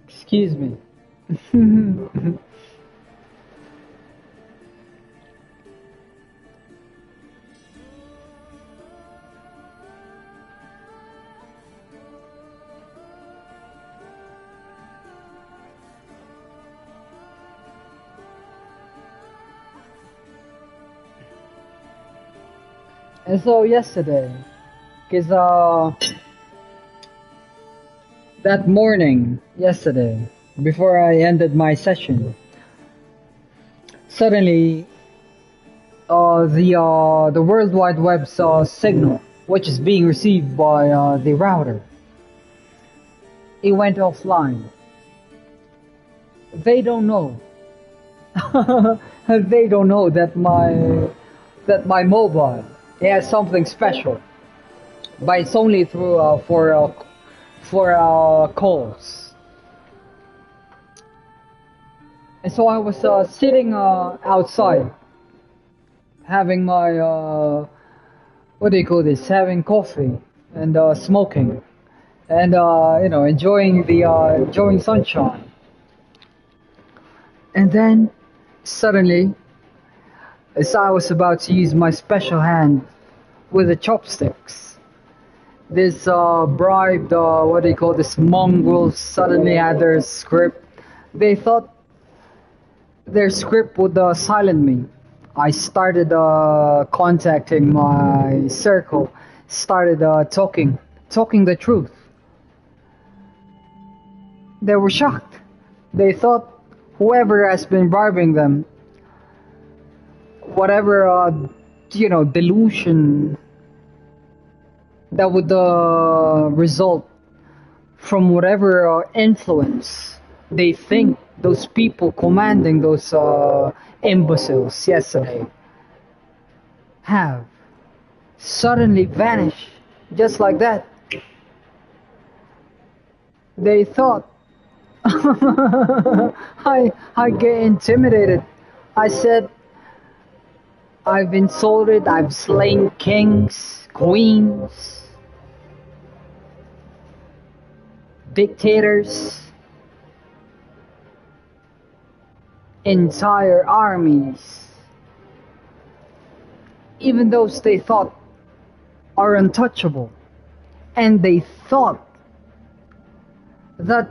Excuse me. And so yesterday, cause that morning, yesterday, before I ended my session, suddenly the World Wide Web's signal, which is being received by the router, it went offline. They don't know. They don't know that my mobile has something special, but it's only through for calls. And so I was sitting outside, having my what do you call this? Having coffee and smoking, and enjoying enjoying sunshine. And then suddenly, as I was about to use my special hand with the chopsticks, this bribed, what do you call this, mongrels suddenly had their script. They thought their script would silence me. I started contacting my circle, started talking the truth. They were shocked. They thought whoever has been bribing them, whatever delusion that would result from whatever influence they think those people commanding those imbeciles yesterday have suddenly vanished just like that. They thought I get intimidated. I said, I've insulted, I've slain kings, queens, dictators, entire armies, even those they thought are untouchable, and they thought that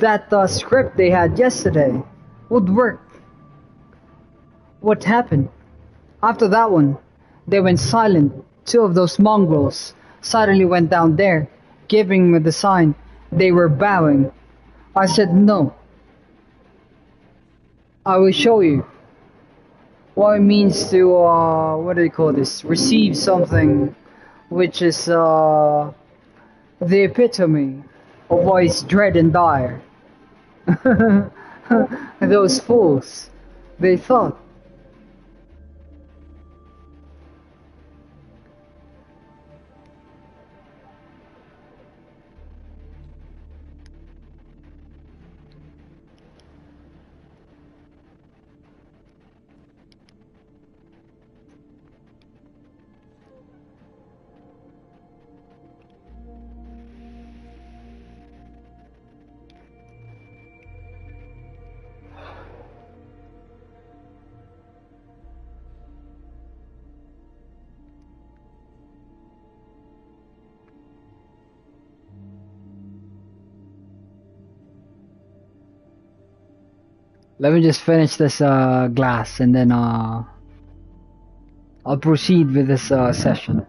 that script they had yesterday would work. What happened? After that one, they went silent. Two of those mongrels suddenly went down there, giving me the sign. They were bowing. I said, no. I will show you what it means to, what do you call this? Receive something which is the epitome of what is dread and dire. Those fools, they thought. Let me just finish this glass and then I'll proceed with this session.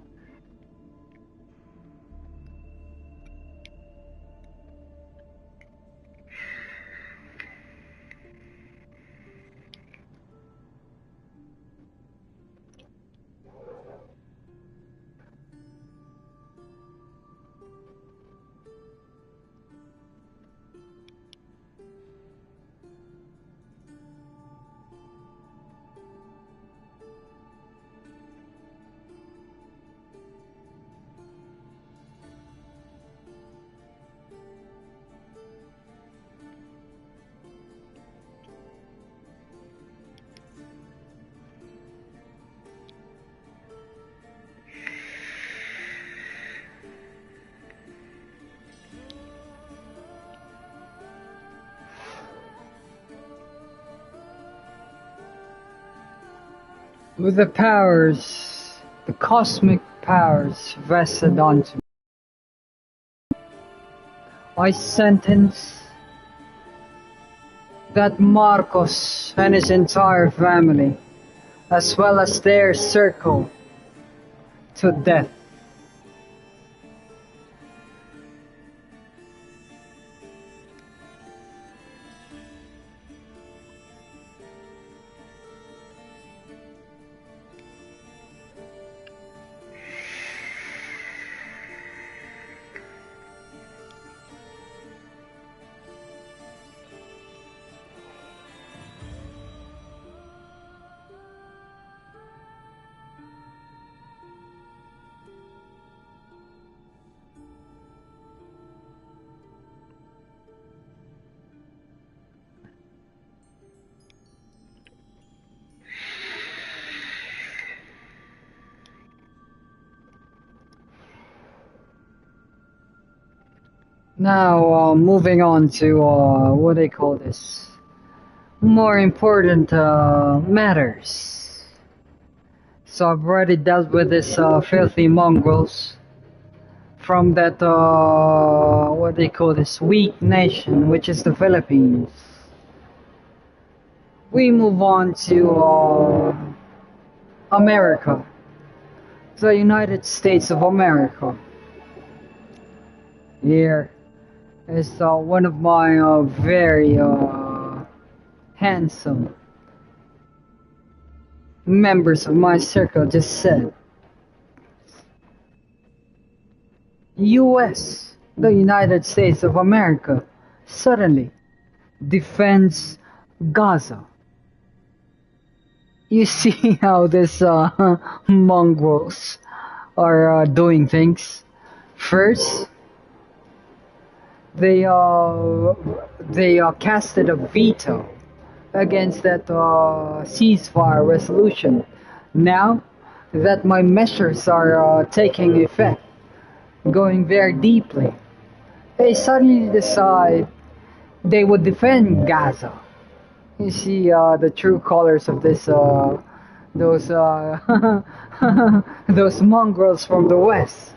With the powers, the cosmic powers vested onto me, I sentence that Marcos and his entire family, as well as their circle, to death. Now, moving on to, what they call this, more important matters. So I've already dealt with this filthy mongrels from that, what they call this, weak nation, which is the Philippines. We move on to America, the United States of America. Here is one of my very handsome members of my circle just said, US, the United States of America, suddenly defends Gaza. You see how this mongrels are doing things. First, they casted a veto against that ceasefire resolution. Now that my measures are taking effect, going very deeply, they suddenly decide they would defend Gaza. You see the true colors of this, those those mongrels from the West.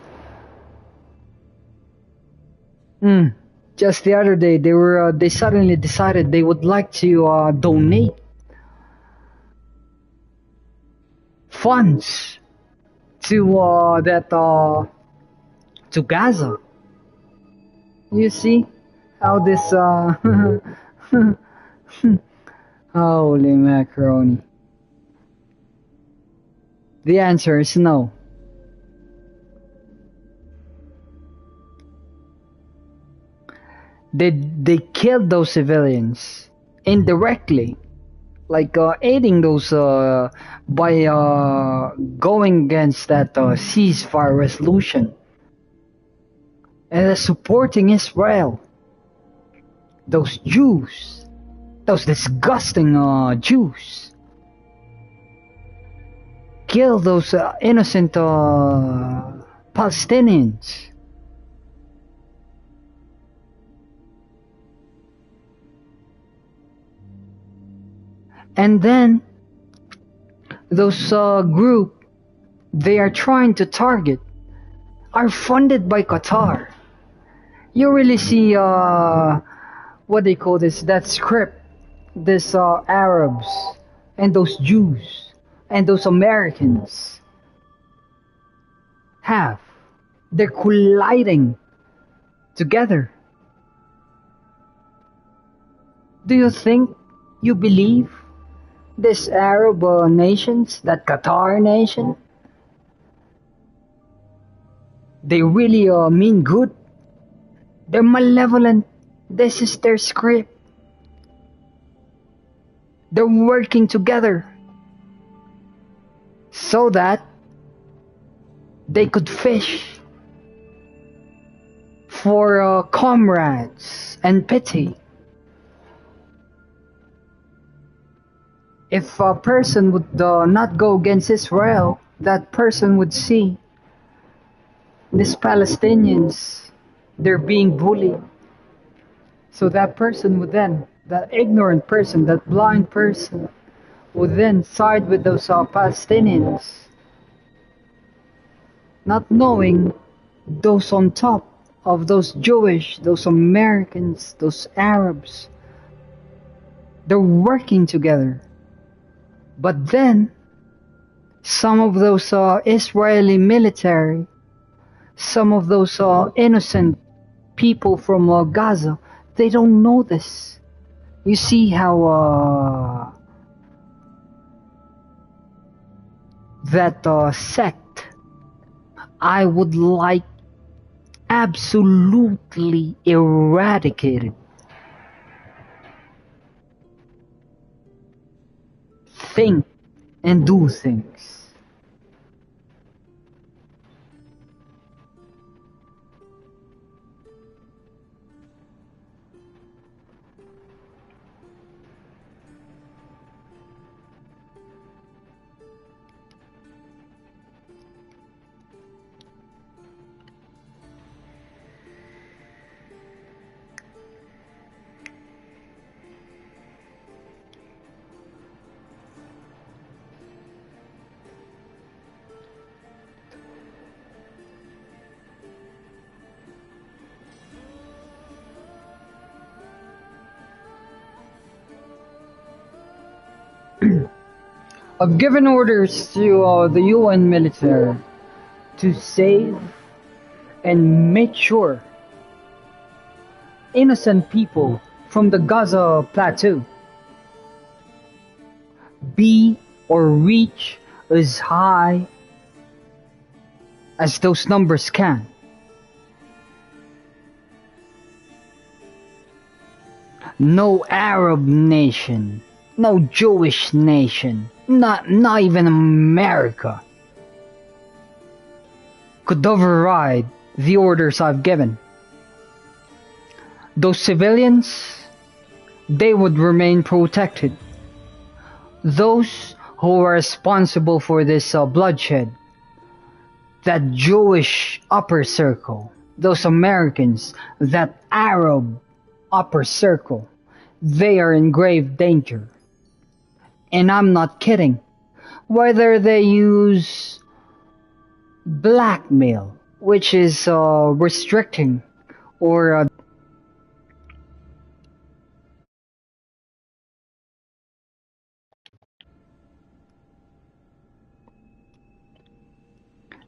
Just the other day, they suddenly decided they would like to donate funds to to Gaza. You see how this holy macaroni. The answer is no. They killed those civilians indirectly, like aiding those by going against that ceasefire resolution and supporting Israel. Those Jews, those disgusting Jews, kill those innocent Palestinians. And then those group they are trying to target are funded by Qatar. You really see what they call this, that script, this Arabs and those Jews and those Americans have. They're colliding together. Do you think, you believe this Arab nations, that Qatar nation, they really mean good? They're malevolent. This is their script. They're working together so that they could fish for comrades and pity. If a person would not go against Israel, that person would see these Palestinians, they're being bullied. So that person would then, that ignorant person, that blind person, would then side with those Palestinians, not knowing those on top of those Jewish, those Americans, those Arabs, they're working together. But then, some of those Israeli military, some of those innocent people from Gaza, they don't know this. You see how that sect, I would like absolutely eradicated. Think and do things. I've given orders to the UN military to save and make sure innocent people from the Gaza plateau be or reach as high as those numbers can. No Arab nation, no Jewish nation, not even America could override the orders I've given. Those civilians, they would remain protected. Those who are responsible for this bloodshed, that Jewish upper circle, those Americans, that Arab upper circle, they are in grave danger. And I'm not kidding. Whether they use blackmail, which is restricting or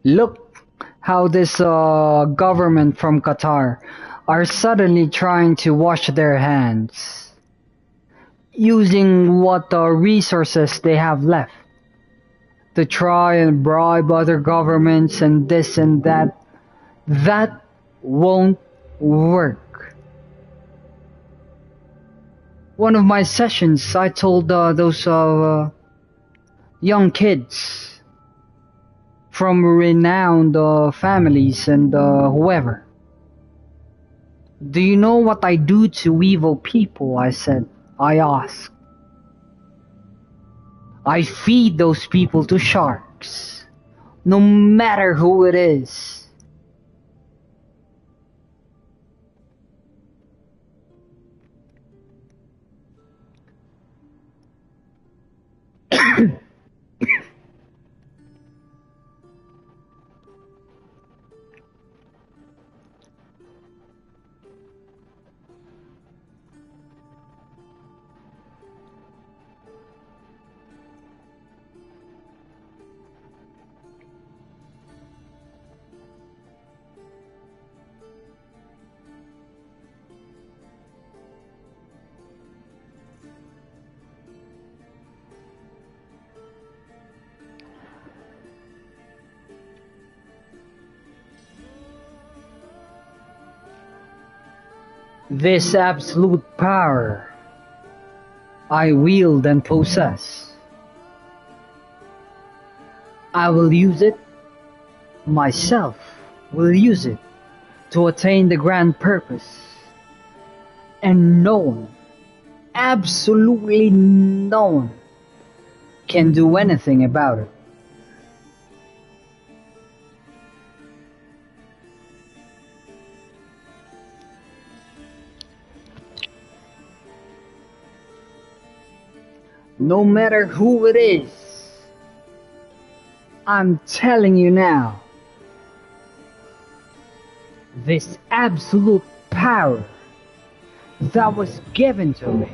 Look how this government from Qatar are suddenly trying to wash their hands, using what resources they have left to try and bribe other governments and this and that. That won't work. One of my sessions, I told those young kids from renowned families and whoever, do you know what I do to evil people? I asked. I feed those people to sharks, no matter who it is. This absolute power I wield and possess, I will use it, myself will use it to attain the grand purpose, and no one, absolutely no one, can do anything about it. No matter who it is, I'm telling you now, this absolute power that was given to me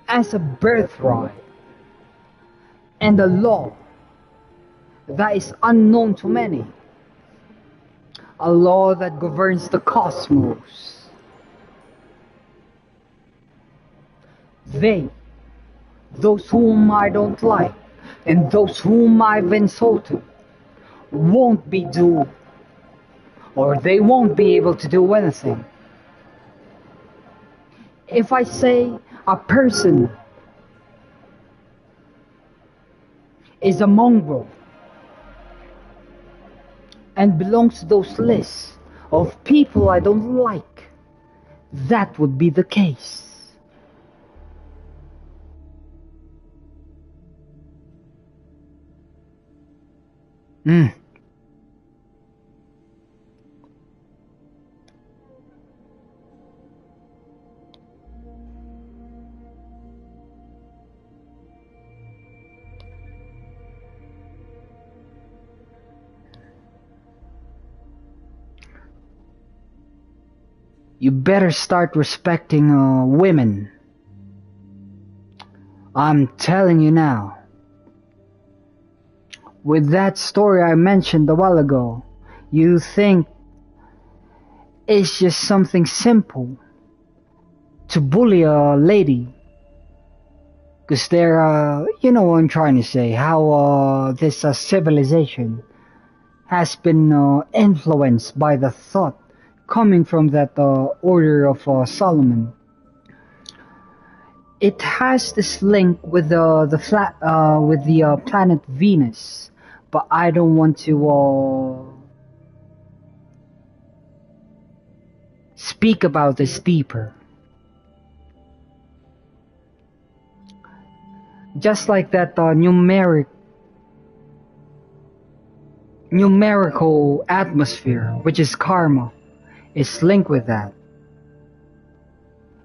as a birthright and a law that is unknown to many, a law that governs the cosmos. They, those whom I don't like, and those whom I've insulted, won't be due, or they won't be able to do anything. If I say a person is a mongrel and belongs to those lists of people I don't like, that would be the case. You better start respecting women. I'm telling you now. With that story I mentioned a while ago, you think it's just something simple to bully a lady. Because they're, you know what I'm trying to say, how this civilization has been influenced by the thought coming from that order of Solomon. It has this link with the planet Venus, but I don't want to speak about this deeper. Just like that numerical atmosphere, which is karma, is linked with that.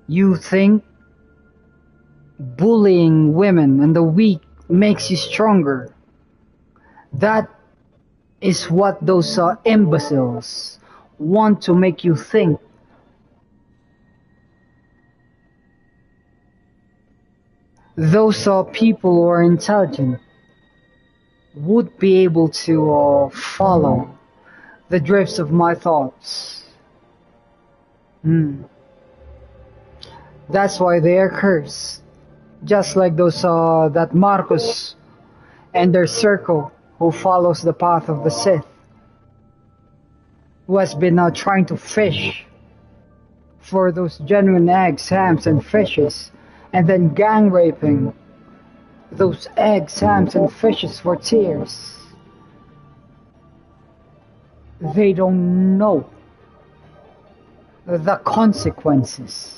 You think bullying women and the weak makes you stronger. That is what those imbeciles want to make you think. Those people who are intelligent would be able to follow the drifts of my thoughts. That's why they are cursed. Just like those that Marcos and their circle who follows the path of the Sith, who has been trying to fish for those genuine eggs, hams, and fishes, and then gang raping those eggs, hams, and fishes for tears. They don't know the consequences.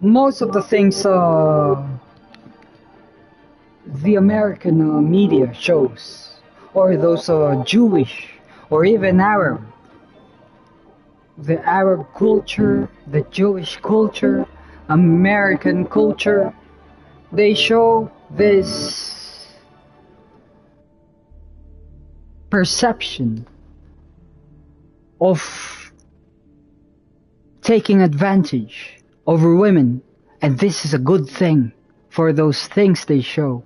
Most of the things the American media shows, or those Jewish, or even Arab, the Arab culture, the Jewish culture, American culture, they show this perception of taking advantage over women, and this is a good thing for those things they show.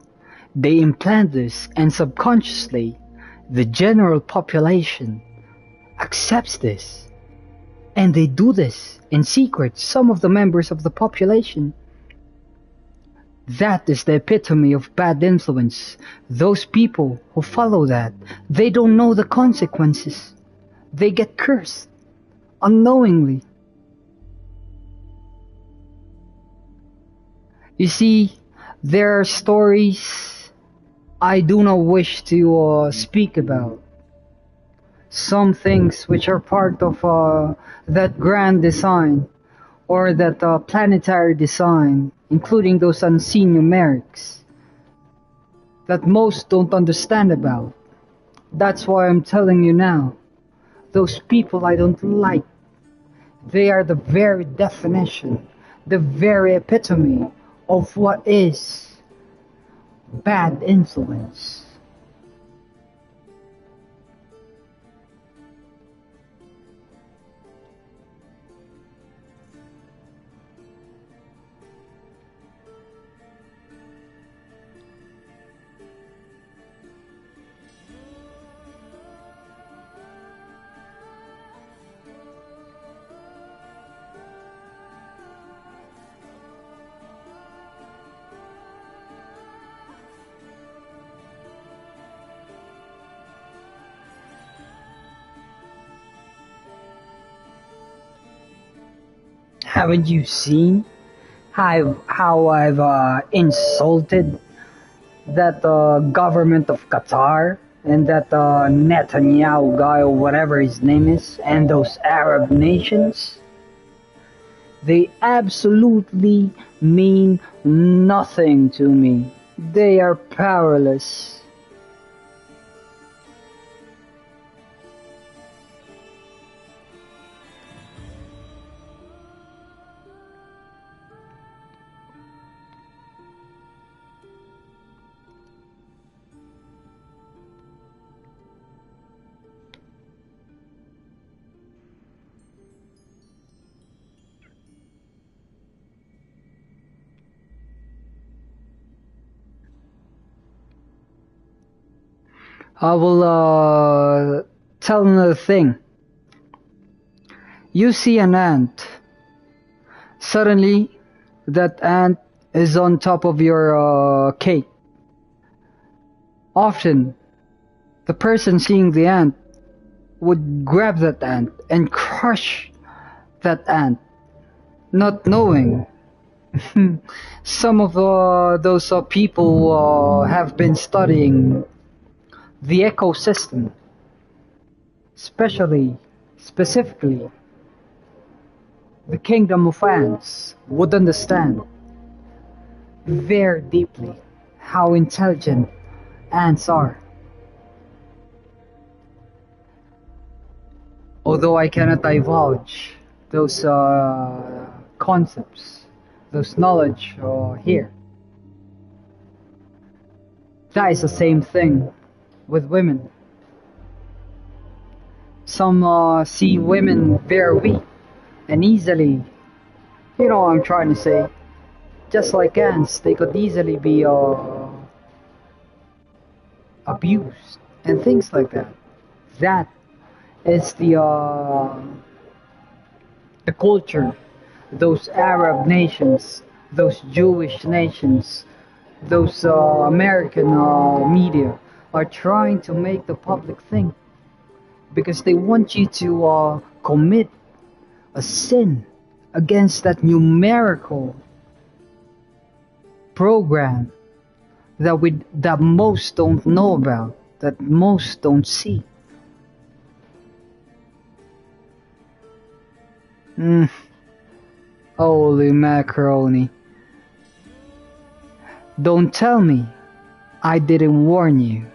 They implant this, and subconsciously, the general population accepts this. And they do this in secret, some of the members of the population. That is the epitome of bad influence. Those people who follow that, they don't know the consequences. They get cursed unknowingly. You see, there are stories I do not wish to speak about. Some things which are part of that grand design, or that planetary design, including those unseen numerics, that most don't understand about. That's why I'm telling you now. Those people I don't like. They are the very definition, the very epitome of what is bad influence. Haven't you seen how I've insulted that government of Qatar and that Netanyahu guy, or whatever his name is, and those Arab nations? They absolutely mean nothing to me. They are powerless. I will tell another thing. You see an ant. Suddenly, that ant is on top of your cake. Often, the person seeing the ant would grab that ant and crush that ant, not knowing. Some of those people have been studying the ecosystem, specifically, the kingdom of ants, would understand very deeply how intelligent ants are. Although I cannot divulge those concepts, those knowledge here. That is the same thing with women. Some see women very weak and easily, you know what I'm trying to say, just like ants, they could easily be abused and things like that. That is the culture those Arab nations, those Jewish nations, those American media are trying to make the public think, because they want you to commit a sin against that numerical program that most don't know about, that most don't see. Holy macaroni. Don't tell me I didn't warn you.